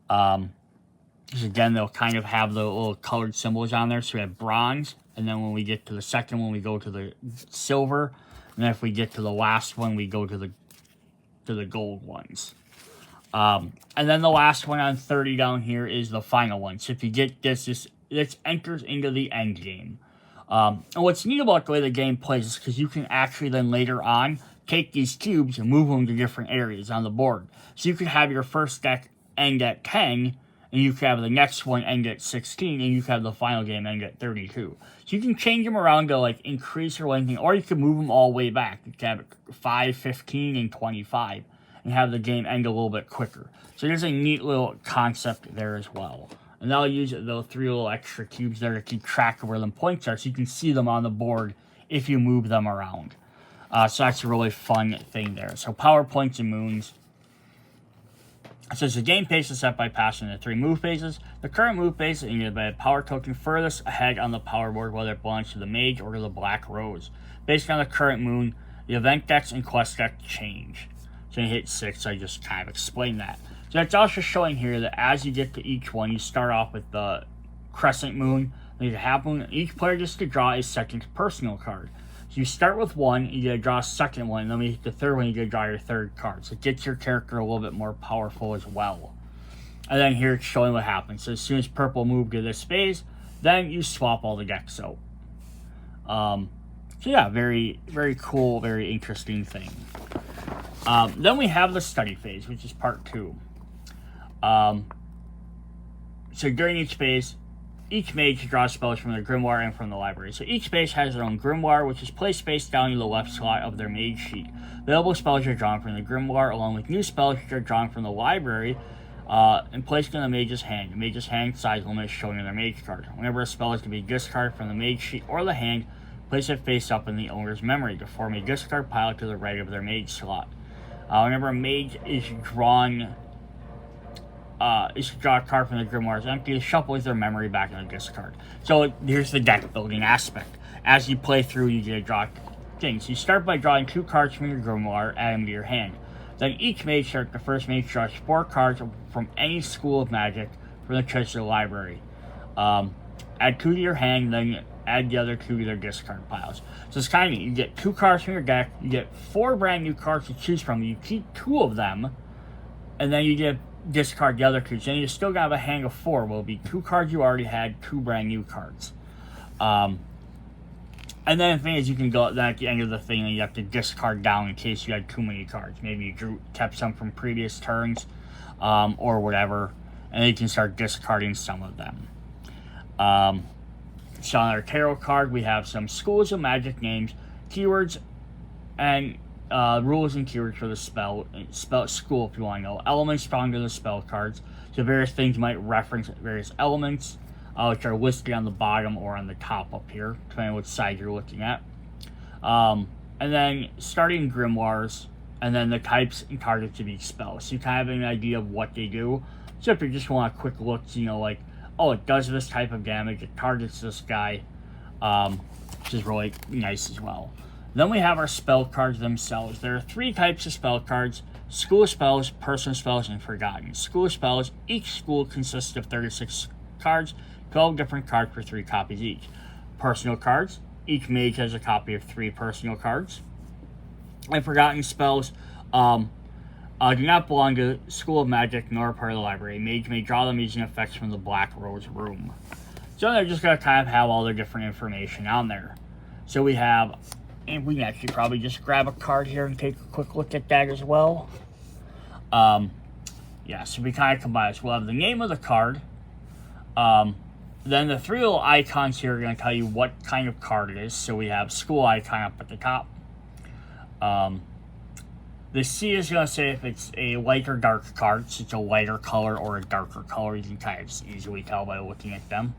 [SPEAKER 1] Because again, they'll kind of have the little colored symbols on there. So we have bronze, and then when we get to the second one, we go to the silver, and then if we get to the last one, we go to the gold ones. And then the last one on 30 down here is the final one. So if you get this enters into the end game. And what's neat about the way the game plays is because you can actually then later on take these cubes and move them to different areas on the board. So you could have your first deck end at 10, and you could have the next one end at 16, and you could have the final game end at 32. So you can change them around to like increase or anything, or you can move them all the way back. You can have 5, 15, and 25. And have the game end a little bit quicker. So there's a neat little concept there as well. And I'll use those 3 little extra cubes there to keep track of where the points are, so you can see them on the board if you move them around. So that's a really fun thing there. So power points and moons. It says the game pace is set by passing the 3 move phases. The current move phase is indicated by a power token furthest ahead on the power board, whether it belongs to the Mage or to the Black Rose. Based on the current moon, the event decks and quest decks change. So you hit 6, I just kind of explained that. So that's also showing here that as you get to each one, you start off with the crescent moon, then the half moon. Each player gets to draw a second personal card. So you start with 1, you get to draw a second one, and then when you hit the third one, you get to draw your third card. So it gets your character a little bit more powerful as well. And then here it's showing what happens. So as soon as purple moved to this phase, then you swap all the decks out. So yeah, very, very cool, very interesting thing. Then we have the study phase, which is part 2. So during each phase, each mage draws spells from their grimoire and from the library. So each base has their own grimoire, which is placed face down in the left slot of their mage sheet. Available spells are drawn from the grimoire, along with new spells which are drawn from the library and placed in the mage's hand. The mage's hand size limit is shown in their mage card. Whenever a spell is to be discarded from the mage sheet or the hand, place it face up in the owner's memory to form a discard pile to the right of their mage slot. Whenever a mage is drawn, is to draw a card from the grimoire is empty, to shuffle their memory back in the discard. So here's the deck building aspect. As you play through, you get to draw things. You start by drawing 2 cards from your grimoire, add them to your hand. Then each mage start, the first mage draws 4 cards from any school of magic from the treasure library. Add 2 to your hand, then add the other 2 to their discard piles. So it's kind of neat. You get 2 cards from your deck, you get 4 brand new cards to choose from, you keep 2 of them, and then you get discard the other 2. So then you still got a hand of 4. Will be 2 cards you already had, 2 brand new cards. And then the thing is, you can go then at the end of the thing and you have to discard down in case you had too many cards. Maybe you kept some from previous turns, or whatever, and then you can start discarding some of them. So on our tarot card, we have some schools of magic names, keywords, and rules and keywords for the spell school, if you want to know. Elements found in the spell cards. So various things might reference various elements, which are listed on the bottom or on the top up here, depending on which side you're looking at. And then starting grimoires. and then the types and targets of each spell. So you kind of have an idea of what they do. So if you just want a quick look, you know, like, oh, it does this type of damage, it targets this guy, which is really nice as well. Then we have our spell cards themselves. There are 3 types of spell cards: school spells, personal spells, and forgotten. School spells, each school consists of 36 cards, 12 different cards for 3 copies each. Personal cards, each mage has a copy of 3 personal cards. And forgotten spells do not belong to School of Magic nor part of the library. A mage may draw them using effects from the Black Rose room. So they're just going to kind of have all their different information on there. So we have, and we can actually probably just grab a card here and take a quick look at that as well. Yeah, so we kind of combine this. We'll have the name of the card. Then the 3 little icons here are going to tell you what kind of card it is. So we have school icon up at the top. The C is going to say if it's a light or dark card, so it's a lighter color or a darker color. You can kind of just easily tell by looking at them.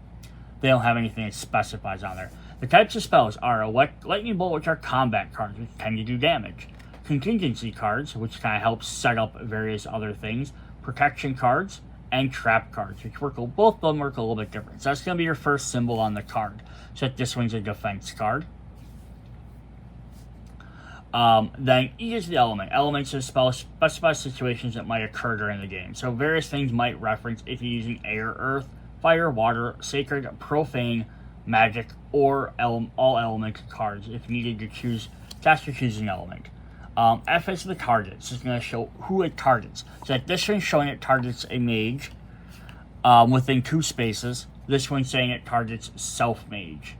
[SPEAKER 1] They don't have anything that specifies on there. The types of spells are lightning bolt, which are combat cards, which tend to do damage. Contingency cards, which kind of help set up various other things. Protection cards, and trap cards, which both of them work a little bit different. So that's going to be your first symbol on the card. So this one's a defense card. Then E is the element. Elements of spells specify situations that might occur during the game. So various things might reference if you're using air, earth, fire, water, sacred, profane, magic, or all element cards if needed to cast or choose an element. F is the target. So it's going to show who it targets. So like this one's showing it targets a mage within 2 spaces. This one's saying it targets self-mage.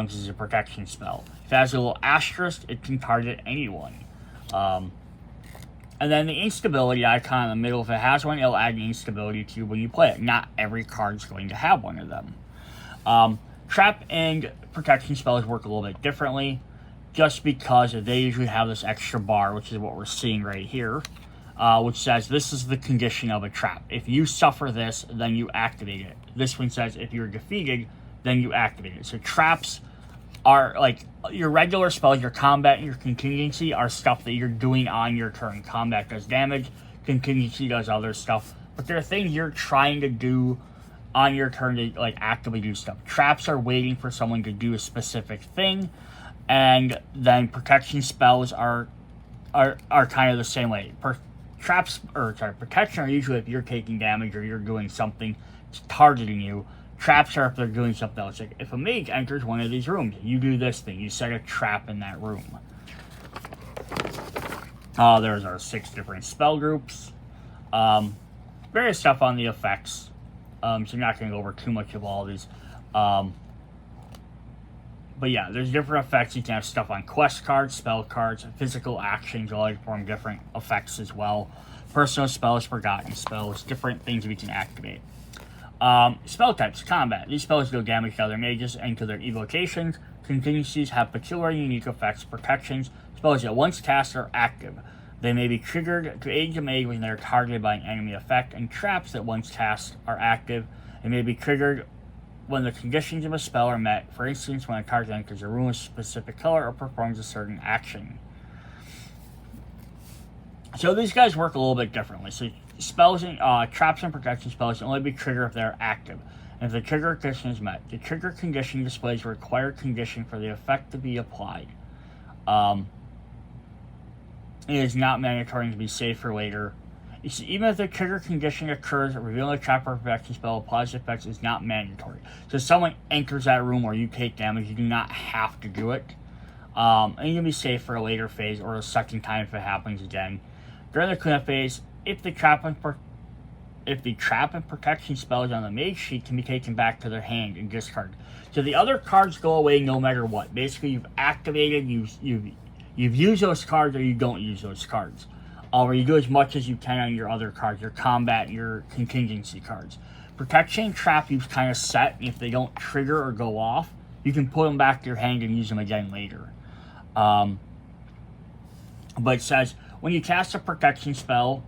[SPEAKER 1] This is a protection spell. If it has a little asterisk, it can target anyone. And then the instability icon in the middle, if it has one, it'll add the instability to you when you play it. Not every card's going to have one of them. Trap and protection spells work a little bit differently, just because they usually have this extra bar, which is what we're seeing right here, which says this is the condition of a trap. If you suffer this, then you activate it. This one says if you're defeated, then you activate it. So traps are like your regular spells, your combat and your contingency are stuff that you're doing on your turn. Combat does damage, contingency does other stuff, but there are things you're trying to do on your turn to like actively do stuff. Traps are waiting for someone to do a specific thing, and then protection spells are kind of the same way. Protection are usually if you're taking damage or you're doing something targeting you. Traps are if they're doing something else. Like if a mage enters one of these rooms, you do this thing. You set a trap in that room. There's our 6 different spell groups. Various stuff on the effects. So I'm not going to go over too much of all of these. But yeah, there's different effects. You can have stuff on quest cards, spell cards, physical actions, all perform different effects as well. Personal spells, forgotten spells, different things we can activate. Spell types, combat. These spells deal damage to other mages and to their evocations. Contingencies have peculiar unique effects. Protections, spells that once cast are active. They may be triggered to aid the mage when they are targeted by an enemy effect. And traps that once cast are active. They may be triggered when the conditions of a spell are met. For instance, when a target enters a room of a specific color or performs a certain action. So these guys work a little bit differently. So spells and traps and protection spells can only be triggered if they're active, and if the trigger condition is met. The trigger condition displays a required condition for the effect to be applied. It is not mandatory to be saved for later. You see, even if the trigger condition occurs, revealing a trap or protection spell applies to effects is not mandatory. So if someone enters that room or you take damage, you do not have to do it. And you can be saved for a later phase or a second time if it happens again. During the cleanup phase, if the trap and protection spells on the mage sheet can be taken back to their hand and discarded. So the other cards go away no matter what. Basically, you've activated, you've used those cards, or you don't use those cards. Or you do as much as you can on your other cards, your combat, your contingency cards. Protection and trap you've kind of set, and if they don't trigger or go off, you can put them back to your hand and use them again later. But it says, when you cast a protection spell,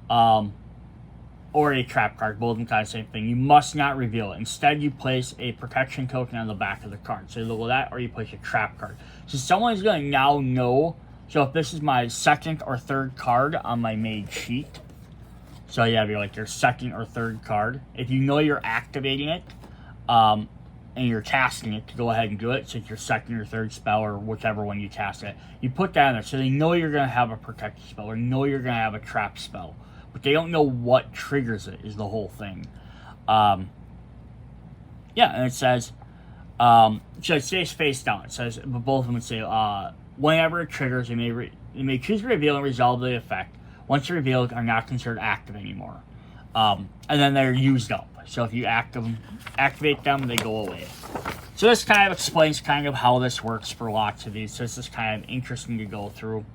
[SPEAKER 1] or a trap card, both of them kind of the same thing, you must not reveal it. Instead, you place a protection token on the back of the card. So either that or you place a trap card. So someone is going to now know So if this is my second or third card on my Mage sheet, so you have your second or third card. If you know you're activating it, and you're casting it, to go ahead and do it. So it's your second or third spell, or whichever one you cast it. You put that in there, so they know you're going to have a protective spell, or know you're going to have a trap spell. But they don't know what triggers it, is the whole thing. And it says, so it stays face down. It says, but both of them would say, whenever it triggers, you may choose to reveal and resolve the effect. Once revealed, are not considered active anymore. And then they're used up. So if you activate them, they go away. So this kind of explains kind of how this works for lots of these. So this is kind of interesting to go through.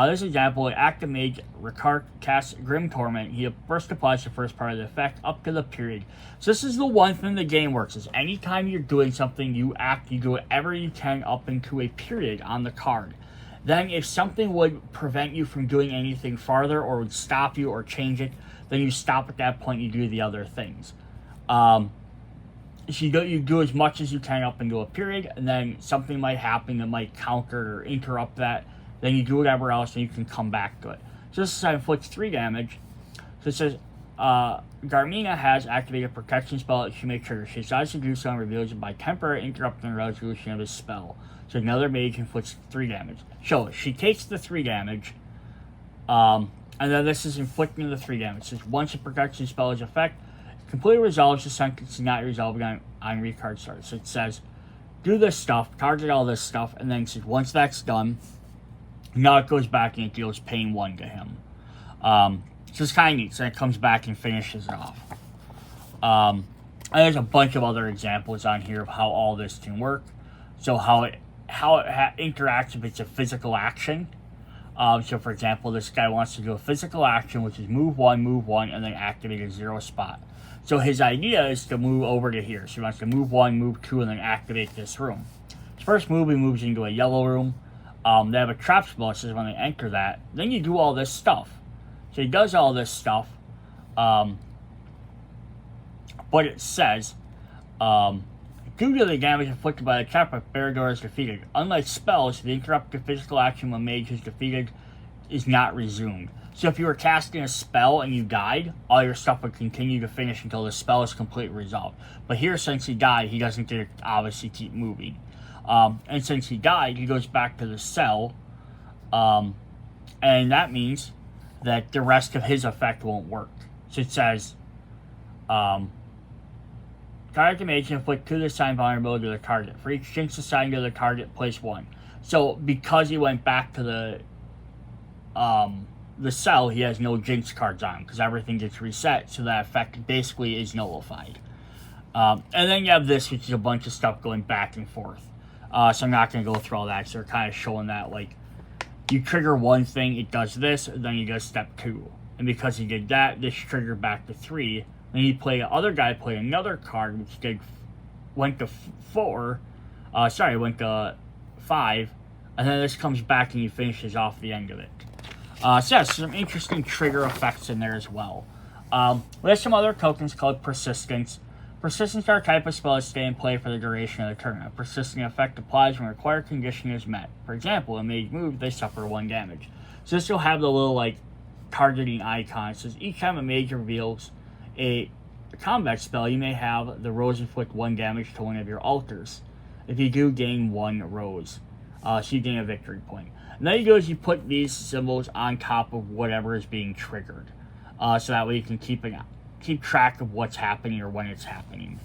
[SPEAKER 1] This example, active Mage Ricard casts Grim Torment. He first applies the first part of the effect up to the period. So this is the one thing the game works, is anytime you're doing something, you do whatever you can up into a period on the card. Then if something would prevent you from doing anything farther, or would stop you or change it, then you stop at that point, you do the other things. So you do as much as you can up into a period, and then something might happen that might counter or interrupt that. Then you do whatever else, and you can come back to it. So this side inflicts 3 damage. So it says, Garmina has activated a protection spell that she may trigger. She decides to do so and reveals it by temporarily interrupting the resolution of his spell. So another mage inflicts 3 damage. So she takes the 3 damage, and then this is inflicting the 3 damage. It says, once a protection spell is effect, it completely resolves the sentence and not resolving on recard start. So it says, do this stuff, target all this stuff, and then it says, once that's done, now it goes back and it deals pain 1 to him. So it's kind of neat. So it comes back and finishes it off. And there's a bunch of other examples on here of how all this can work. So how it interacts if it's a physical action. So for example, this guy wants to do a physical action, which is move 1, and then activate a 0 spot. So his idea is to move over to here. So he wants to move 1, move 2, and then activate this room. His first move, he moves into a yellow room. They have a trap spell, so when they enter that, then you do all this stuff. So he does all this stuff, but it says, due to the damage inflicted by the trap, if Barador is defeated. Unlike spells, the interrupted physical action when Mage is defeated is not resumed. So if you were casting a spell and you died, all your stuff would continue to finish until the spell is completely resolved. But here, since he died, he doesn't get to obviously keep moving. And since he died, he goes back to the cell, and that means that the rest of his effect won't work. So it says, target Mage can inflict 2 assign vulnerability to the target. For each jinx assigned to the target, place 1. So because he went back to the cell, he has no jinx cards on him, because everything gets reset, so that effect basically is nullified. And then you have this, which is a bunch of stuff going back and forth. So I'm not going to go through all that. So they're kind of showing that, like, you trigger one thing, it does this, and then you go step 2. And because he did that, this triggered back to 3. Then you play, other guy played another card, which went to 5. And then this comes back and he finishes off the end of it. So yeah, some interesting trigger effects in there as well. There's some other tokens called Persistence. Persistence are a type of spell that stay in play for the duration of the turn. A persisting effect applies when a required condition is met. For example, a mage move, they suffer 1 damage. So this will have the little, like, targeting icon. It says each time a mage reveals a combat spell, you may have the rose inflict 1 damage to one of your altars. If you do, gain 1 rose. So you gain a victory point. And then you go is you put these symbols on top of whatever is being triggered. So that way you can keep track of what's happening or when it's happening.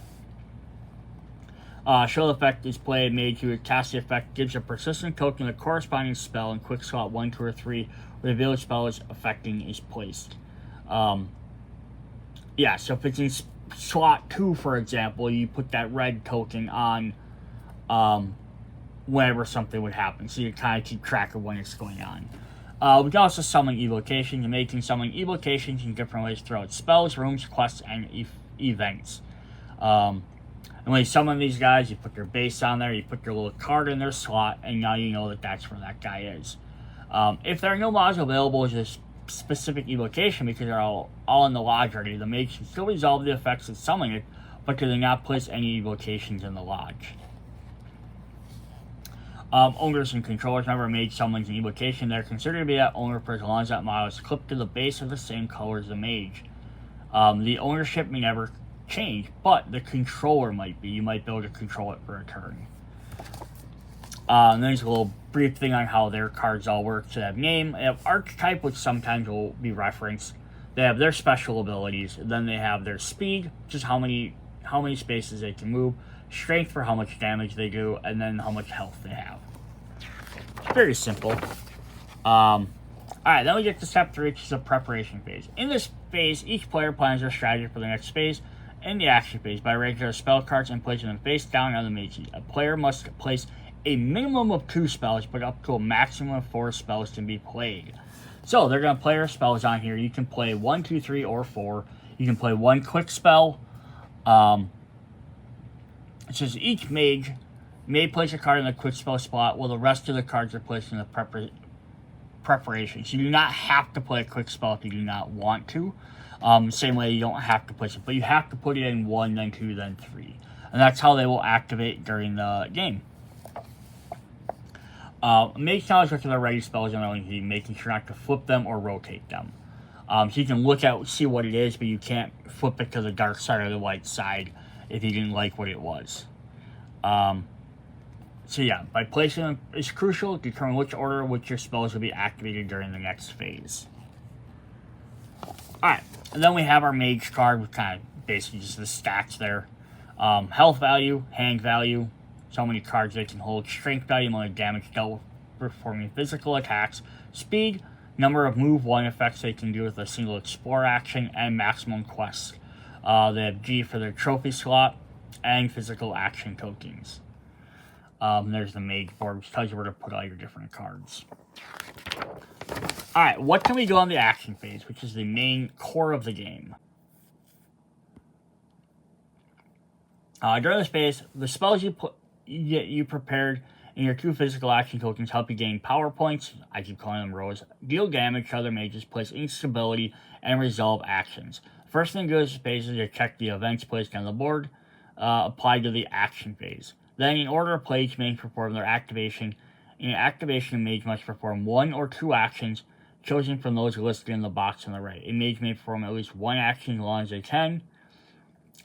[SPEAKER 1] Show effect is played. Mage who casts the effect gives a persistent token to the corresponding spell in quick slot 1, 2, or 3 where the village spell is affecting is placed. Yeah, so if it's in slot 2, for example, you put that red token on whenever something would happen, so you kind of keep track of when it's going on. We can also summon evocations. You may can summon evocations in different ways throughout spells, rooms, quests, and events. And when you summon these guys, you put their base on there, you put your little card in their slot, and now you know that that's where that guy is. If there are no mods available as a specific evocation, because they're all in the lodge already, the mage can still resolve the effects of summoning it, but do not place any evocations in the lodge. Owners and controllers never made summons an evocation. They're considered to be that owner for as long as that model is clipped to the base of the same color as the mage. The ownership may never change, but the controller might be. You might be able to control it for a turn. And there's a little brief thing on how their cards all work. So they have name, they have archetype, which sometimes will be referenced. They have their special abilities. Then they have their speed, which is how many spaces they can move. Strength for how much damage they do, and then how much health they have. It's very simple. Alright, then we get to step 3, which is the preparation phase. In this phase, each player plans their strategy for the next phase in the action phase by arranging their spell cards and placing them face down on the mage sheet. A player must place a minimum of 2 spells, but up to a maximum of 4 spells can be played. So, they're going to play their spells on here. You can play 1, 2, 3, or 4. You can play 1 quick spell. It says each mage may place a card in the quick spell spot while the rest of the cards are placed in the preparation. So you do not have to play a quick spell if you do not want to. Same way you don't have to place it, but you have to put it in 1, then 2, then 3. And that's how they will activate during the game. Mage knowledge with their ready spells and only making sure not to flip them or rotate them. So you can look at, see what it is, but you can't flip it to the dark side or the light side if you didn't like what it was. So yeah, by placing them is crucial to determine which order which your spells will be activated during the next phase. Alright, and then we have our mage card, which kind of basically just the stats there. Health value, hand value, so many cards they can hold, strength value, amount of damage dealt performing physical attacks, speed, number of move 1 effects they can do with a single explore action, and maximum quests. They have G for their trophy slot and physical action tokens. There's the mage board, which tells you where to put all your different cards. Alright, what can we do on the action phase, which is the main core of the game? During this phase, the spells you prepared in your 2 physical action tokens help you gain power points, I keep calling them rows, deal damage to other mages, place instability, and resolve actions. First thing to do is basically to check the events placed on the board applied to the action phase. Then, in order of play, each mage perform their activation. In an activation, a mage must perform 1 or 2 actions chosen from those listed in the box on the right. A mage may perform at least 1 action as long as they can.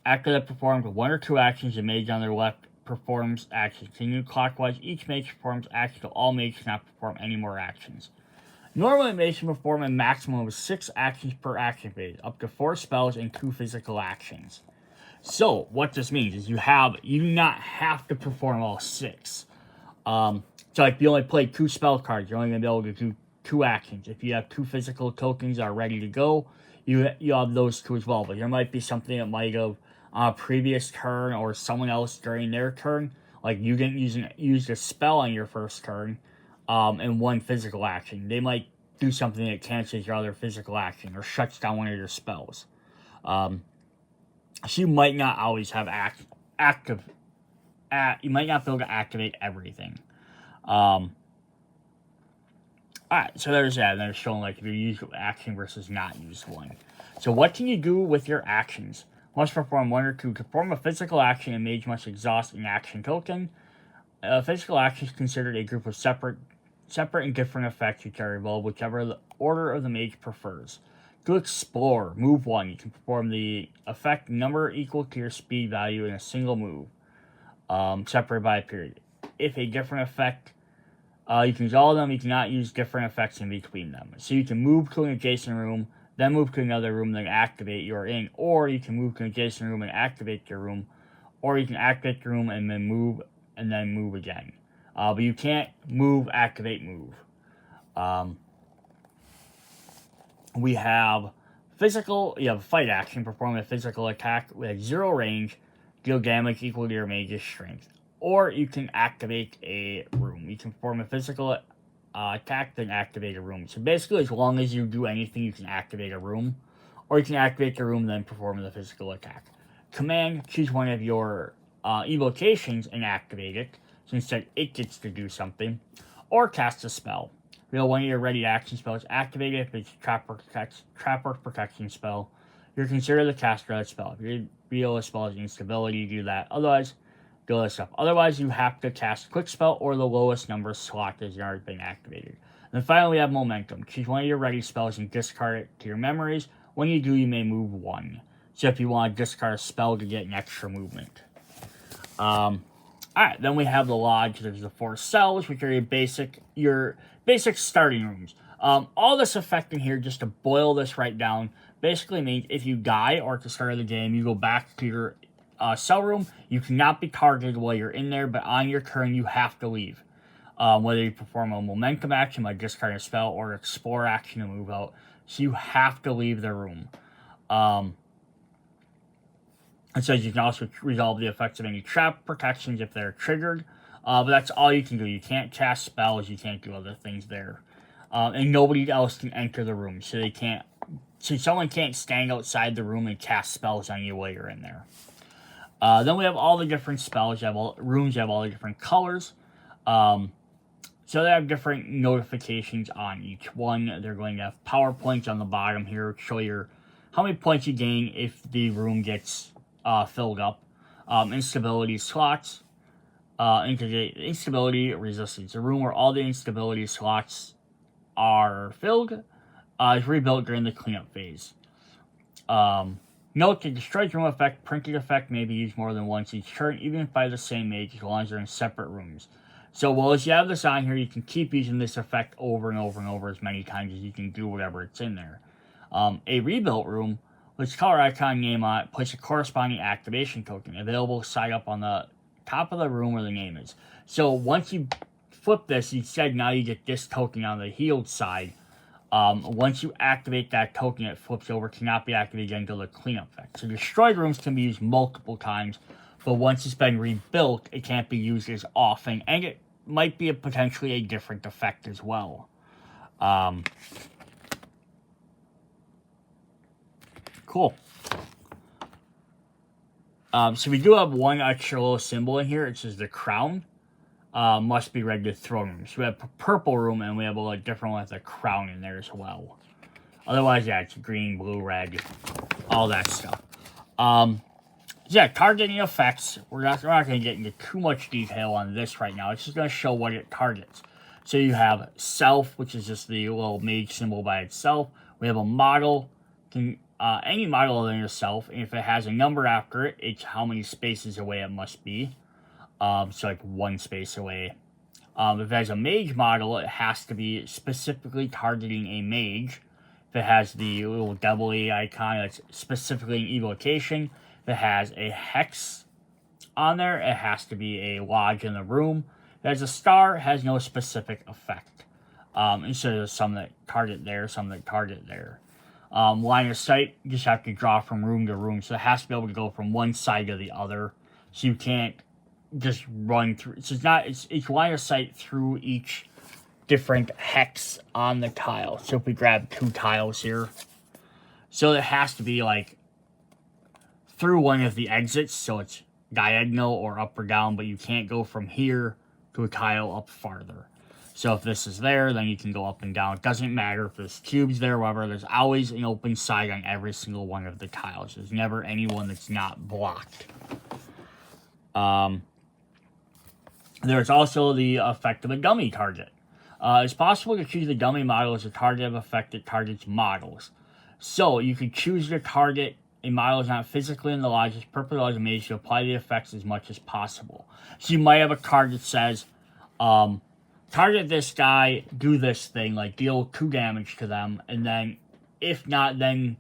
[SPEAKER 1] After they've performed 1 or 2 actions, the mage on their left performs actions. Continuing clockwise, each mage performs actions until all mages cannot perform any more actions. Normally, a mage can perform a maximum of 6 actions per action phase, up to 4 spells and 2 physical actions. So, what this means is you do not have to perform all 6. So if you only play 2 spell cards, you're only going to be able to do 2 actions. If you have 2 physical tokens that are ready to go, you have those 2 as well. But there might be something that might have on a previous turn or someone else during their turn. Like you didn't use a spell on your first turn and 1 physical action. They might do something that cancels your other physical action or shuts down one of your spells. So you might not always have you might not be able to activate everything. Alright, so there's that. And they're showing like if you use action versus not use one. So what can you do with your actions? Must perform 1 or 2. To perform a physical action, a mage must exhaust an action token. A physical action is considered a group of separate and different effects which are available, whichever the order of the mage prefers. To explore, move 1. You can perform the effect number equal to your speed value in a single move, separated by a period. If a different effect, you can use all of them, you cannot use different effects in between them. So you can move to an adjacent room, then move to another room, then activate your in, or you can move to an adjacent room and activate your room, or you can activate your room and then move again. But you can't move, activate, move. We have physical, you have fight action, perform a physical attack with 0 range, deal damage equal to your mage's strength. Or you can activate a room. You can perform a physical attack, then activate a room. So basically, as long as you do anything, you can activate a room. Or you can activate the room, then perform the physical attack. Command, choose one of your evocations and activate it. So instead, it gets to do something. Or cast a spell. Reveal one of your ready action spells. Activate it if it's trap or protection spell. You're considered the caster of that spell. If you reveal a spell as instability, do that. Otherwise, do all this stuff. Otherwise, you have to cast Quick Spell or the lowest number slot that's already been activated. And then finally, we have Momentum. Choose one of your ready spells and discard it to your memories. When you do, you may move 1. So if you want to discard a spell to get an extra movement. Alright, then we have the Lodge. There's the 4 cells, which are your basic starting rooms. All this effect in here, just to boil this right down, basically means if you die or at the start of the game, you go back to your cell room. You cannot be targeted while you're in there, but on your turn, you have to leave. Whether you perform a momentum action by discarding a spell or explore action to move out. So you have to leave the room. It says you can also resolve the effects of any trap protections if they're triggered. But that's all you can do. You can't cast spells. You can't do other things there. And nobody else can enter the room. So they can't. So someone can't stand outside the room and cast spells on you while you're in there. Then we have all the different spells. You have all rooms. You have all the different colors. So they have different notifications on each one. They're going to have power points on the bottom here. Show your how many points you gain if the room gets filled up. Instability slots. Instability resistance. A room where all the instability slots are filled is rebuilt during the cleanup phase. Note the destroyed room effect, printed effect may be used more than once each turn, even if by the same mage, as long as they're in separate rooms. So, well, as you have this on here, you can keep using this effect over and over and over as many times as you can do whatever it's in there. A rebuilt room, with color icon name on it, puts a corresponding activation token available side up on the top of the room where the name is. So once you flip this, instead now you get this token on the healed side. Once you activate that token, it flips over, cannot be activated again until the cleanup effect. So destroyed rooms can be used multiple times, but once it's been rebuilt, it can't be used as often, and it might be potentially a different effect as well. Cool. So we do have one extra little symbol in here. It says the crown. Must be read to throne room. So we have a purple room, and we have a little different one with a crown in there as well. Otherwise, yeah, it's green, blue, red, all that stuff. Yeah, targeting effects. We're not going to get into too much detail on this right now. It's just going to show what it targets. So you have self, which is just the little mage symbol by itself. We have a model. Any model of yourself, and if it has a number after it, it's how many spaces away it must be. So like 1 space away. If it has a mage model, it has to be specifically targeting a mage. If it has the little double A icon, that's specifically an evocation. If it has a hex on there, it has to be a lodge in the room. If it has a star, it has no specific effect. And so there's some that target there, some that target there. Line of sight, you just have to draw from room to room. So it has to be able to go from one side to the other. So you can't just run through. So it's line of sight through each different hex on the tile. So if we grab 2 tiles here. So it has to be like through one of the exits. So it's diagonal or up or down. But you can't go from here to a tile up farther. So if this is there, then you can go up and down. It doesn't matter if there's cubes there, whatever. There's always an open side on every single one of the tiles. There's never anyone that's not blocked. There's also the effect of a dummy target. It's possible to choose the dummy model as a target of effect that targets models. So you can choose to target a model is not physically in the lodge. Its purpose allows a mage to apply the effects as much as possible. So you might have a card that says, target this guy, do this thing, like deal 2 damage to them, and then, if not, then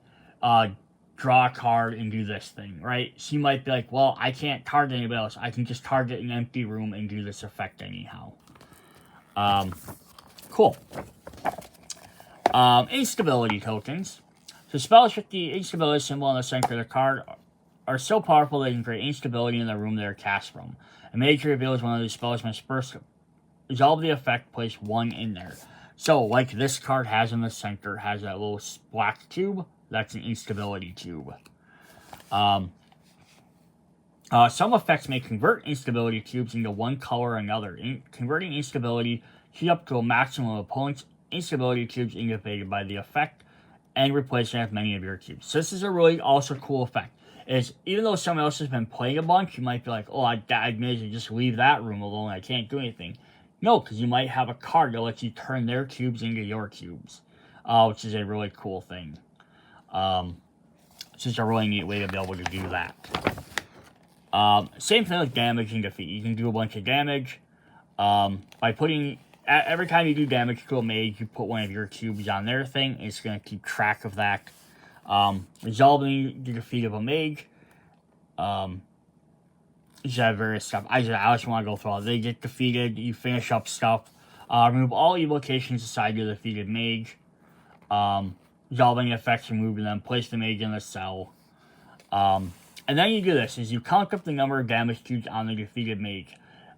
[SPEAKER 1] draw a card and do this thing, right? So you might be like, well, I can't target anybody else. I can just target an empty room and do this effect anyhow. Cool. Instability tokens. So spells with the instability symbol on the center of the card are so powerful they can create instability in the room they are cast from. A mage reveals one of these spells must first resolve the effect, place 1 in there. So, like this card has in the center, has that little black tube. That's an instability tube. Some effects may convert instability cubes into one color or another. Converting instability cube up to a maximum of opponent's instability cubes indicated by the effect, and replacing it with many of your cubes. So this is a really also cool effect. is even though someone else has been playing a bunch, you might be like, oh, I managed to just leave that room alone. I can't do anything. No, because you might have a card that lets you turn their cubes into your cubes, which is a really cool thing. It's just a really neat way to be able to do that. Same thing with damage and defeat. You can do a bunch of damage by putting... Every time you do damage to a mage, you put one of your cubes on their thing. It's going to keep track of that. Resolving the defeat of a mage. You should have various stuff. I just want to go through all. They get defeated. You finish up stuff. Remove all evocations aside your defeated mage. Resolving effects, removing them. Place the mage in the cell. And then you do this. Is you count up the number of damage cubes on the defeated mage.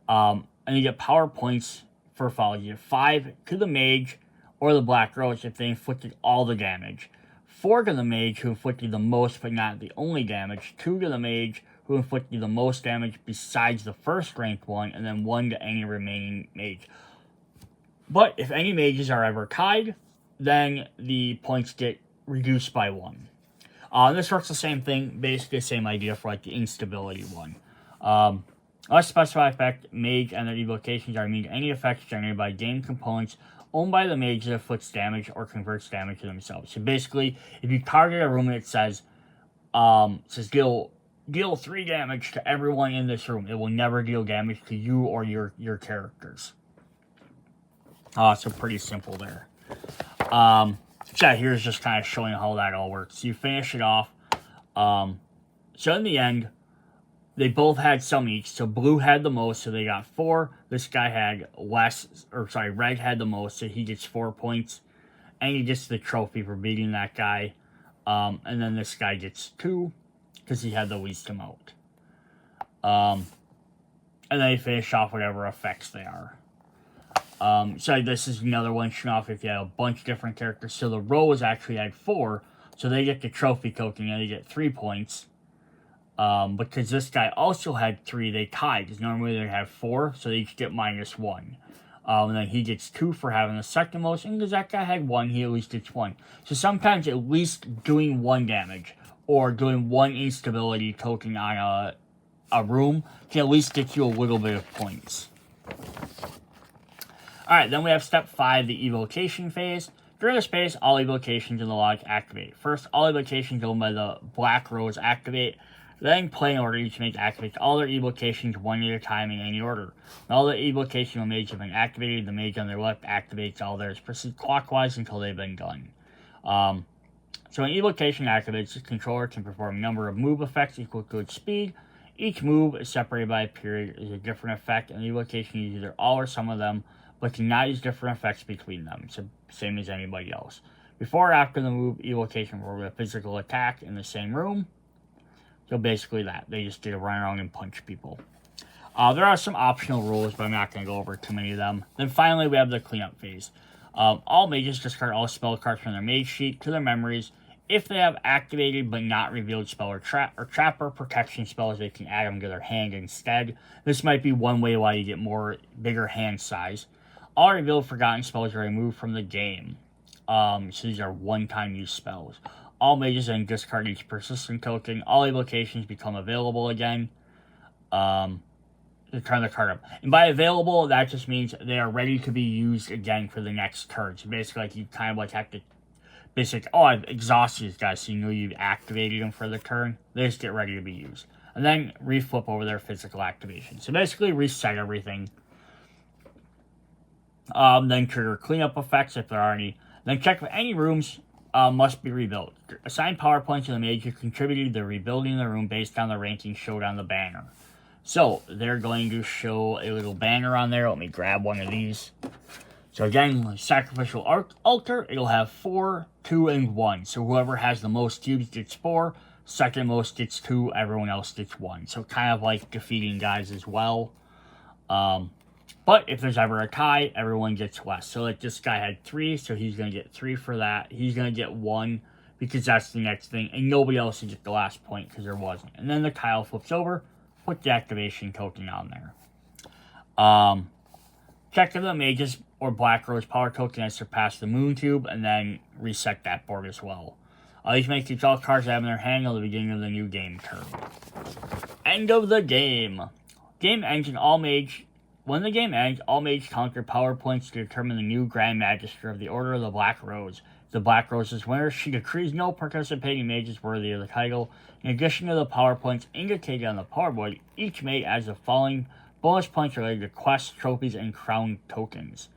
[SPEAKER 1] And you get power points for follows. You get 5 to the mage or the Black Rose if they inflicted all the damage. 4 to the mage who inflicted the most but not the only damage. 2 to the mage who inflicted the most damage besides the first ranked one. And then 1 to any remaining mage. But if any mages are ever tied, then the points get reduced by 1. This works the same thing, basically the same idea for like the instability one. Unless specified effect, mage and their evocations are immune to any effects generated by game components owned by the mage that inflicts damage or converts damage to themselves. So basically, if you target a room and it says deal 3 damage to everyone in this room, it will never deal damage to you or your characters. So pretty simple there. So here's just kind of showing how that all works. You finish it off. So in the end, they both had some each. So blue had the most, so they got 4. This guy had less, red had the most, so he gets 4 points. And he gets the trophy for beating that guy. And then this guy gets 2, because he had the least amount. And then you finish off whatever effects they are. So this is another one showing off if you have a bunch of different characters. So the Rose actually had 4, so they get the trophy token and they get 3 points. Because this guy also had 3, they tied. Because normally they have 4, so they each get -1. And then he gets 2 for having the second most. And because that guy had 1, he at least gets 1. So sometimes at least doing 1 damage or doing 1 instability token on a room can at least get you a little bit of points. Alright, then we have step 5, the evocation phase. During this phase, all evocations in the log activate. First, all evocations owned by the Black Rose activate. Then, play in order, each mage activates all their evocations one at a time in any order. When all the evocation mages have been activated, the mage on their left activates all theirs. Proceed clockwise until they've been done. So when evocation activates, the controller can perform a number of move effects equal to its speed. Each move is separated by a period, is a different effect, and the evocation uses either all or some of them, but cannot use different effects between them, so same as anybody else. Before or after the move, evocation will roll a physical attack in the same room. So basically that. They just get to run around and punch people. There are some optional rules, but I'm not going to go over too many of them. Then finally, we have the cleanup phase. All mages discard all spell cards from their mage sheet to their memories. If they have activated but not revealed spell or trap or protection spells, they can add them to their hand instead. This might be one way why you get bigger hand size. All revealed forgotten spells are removed from the game. So these are one-time use spells. All mages then discard each persistent token. All evocations become available again. To turn the card up. And by available, that just means they are ready to be used again for the next turn. So basically, like, you kind of like have to... I've exhausted these guys, so you know you've activated them for the turn. They just get ready to be used. And then reflip over their physical activation. So basically, reset everything. Then trigger cleanup effects if there are any. Then check if any rooms must be rebuilt. Assign power points to the mage who contributed to rebuilding the room based on the ranking showed on the banner. So, they're going to show a little banner on there. Let me grab one of these. So again, sacrificial altar, it'll have 4, 2, and 1. So whoever has the most cubes gets 4, second most gets 2, everyone else gets 1. So kind of like defeating guys as well. But if there's ever a tie, everyone gets less. So like this guy had 3, so he's going to get 3 for that. He's going to get 1 because that's the next thing. And nobody else will get the last point because there wasn't. And then the tile flips over, put the activation token on there. Check if the mages or Black Rose power token has surpassed the moon tube, and then reset that board as well. Each mage keeps all cards they have in their hand until the beginning of the new game turn. End of the game. Game ends and all mage. When the game ends, all mages count their power points to determine the new Grand Magister of the Order of the Black Rose. The Black Rose's winner, she decrees no participating mages worthy of the title. In addition to the power points indicated on the power board, each mage adds the following bonus points related to quests, trophies, and crown tokens.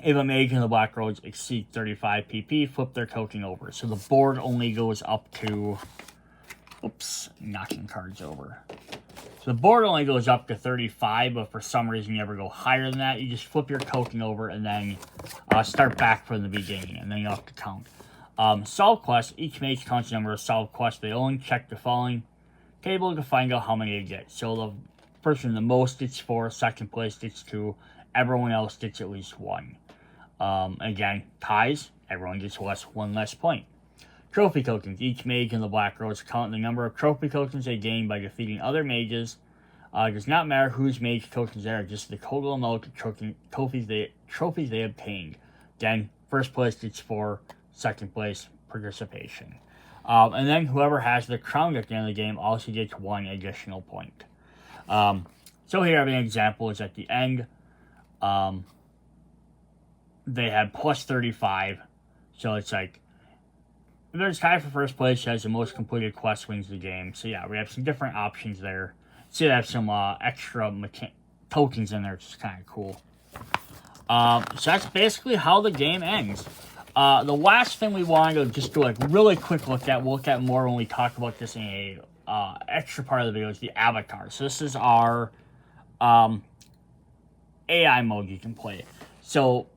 [SPEAKER 1] If a mage in the Black Rose exceeds 35 PP, flip their token over. So the board only goes up to... Oops, knocking cards over. So the board only goes up to 35, but for some reason you never go higher than that. You just flip your token over and then start back from the beginning, and then you have to count. Solve quests. Each mage counts the number of solved quests they own. Check the following table to find out how many they get. So the person the most gets 4, second place gets 2, everyone else gets at least 1. Again, ties, everyone gets one less point. Trophy tokens. Each mage in the Black Rose count the number of trophy tokens they gain by defeating other mages. It does not matter whose mage tokens they are, just the total amount of trophies they obtained. Again, first place gets 4, second place participation. And then whoever has the crown at the end of the game also gets 1 additional point. So here I have an example. Is at the end. They had plus 35. So it's like, if there's tied for first place, who has the most completed quest wins the game. So yeah, we have some different options there. See, they have some extra tokens in there, which is kind of cool. So that's basically how the game ends. The last thing we wanted to just do a really quick look at, we'll look at more when we talk about this in a extra part of the video, is the avatar. So this is our AI mode you can play. So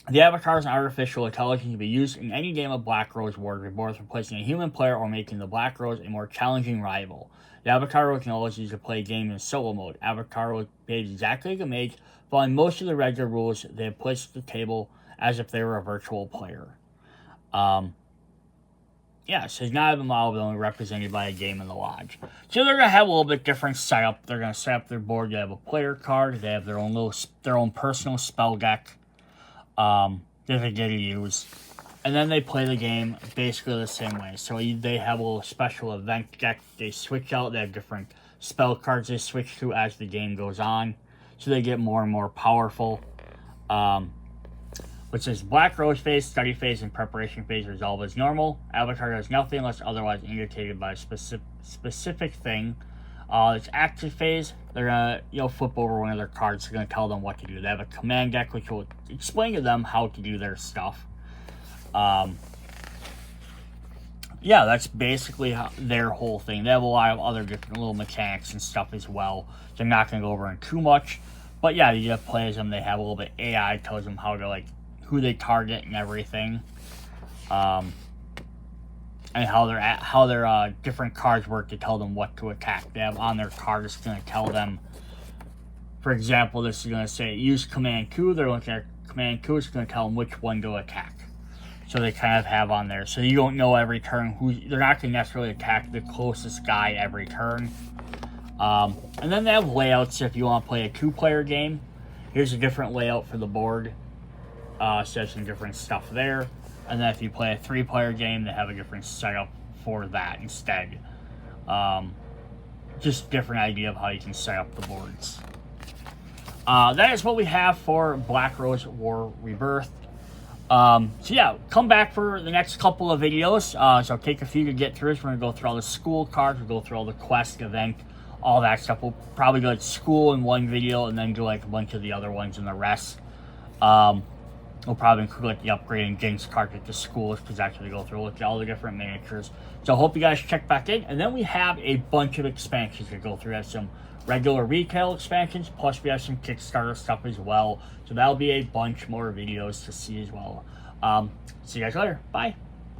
[SPEAKER 1] the avatar is an artificial intelligence to be used in any game of Black Rose Wars Rebirth, replacing a human player or making the Black Rose a more challenging rival. The avatar can always use to play a game in solo mode. Avatar will behave exactly like a mage, following most of the regular rules they have placed at the table as if they were a virtual player. Yeah, so it's not a model, but only represented by a game in the lodge. So they're gonna have a little bit different setup. They're gonna set up their board. They have a player card. They have their own personal spell deck that they get to use, and then they play the game basically the same way. So they have a little special event deck they switch out. They have different spell cards they switch to as the game goes on, so they get more and more powerful. Which says Black Rose phase, study phase, and preparation phase resolve as normal. Avatar does nothing unless otherwise indicated by a specific thing. It's active phase. They're gonna flip over one of their cards. They're gonna tell them what to do. They have a command deck which will explain to them how to do their stuff. Yeah, that's basically their whole thing. They have a lot of other different little mechanics and stuff as well. They're not gonna go over in too much, but yeah, you just play as them. They have a little bit AI tells them how to who they target and everything. And how their different cards work to tell them what to attack. They have on their card, it's going to tell them, for example, this is going to say use command Q. They're looking at command Q, it's going to tell them which one to attack. So they kind of have on there. So you don't know every turn they're not going to necessarily attack the closest guy every turn. And then they have layouts if you want to play a 2-player game. Here's a different layout for the board. So there's some different stuff there. And then if you play a 3-player game, they have a different setup for that instead. Just different idea of how you can set up the boards. That is what we have for Black Rose War Rebirth. So yeah, come back for the next couple of videos. So I'll take a few to get through. So we're going to go through all the school cards. We'll go through all the quest, event, all that stuff. We'll probably go to school in one video and then do a bunch of the other ones in the rest. We'll probably include the upgrading Jinx card at the schools, because that's where they go through, look at all the different miniatures. So I hope you guys check back in. And then we have a bunch of expansions to go through. We have some regular retail expansions, plus we have some Kickstarter stuff as well. So that'll be a bunch more videos to see as well. See you guys later. Bye.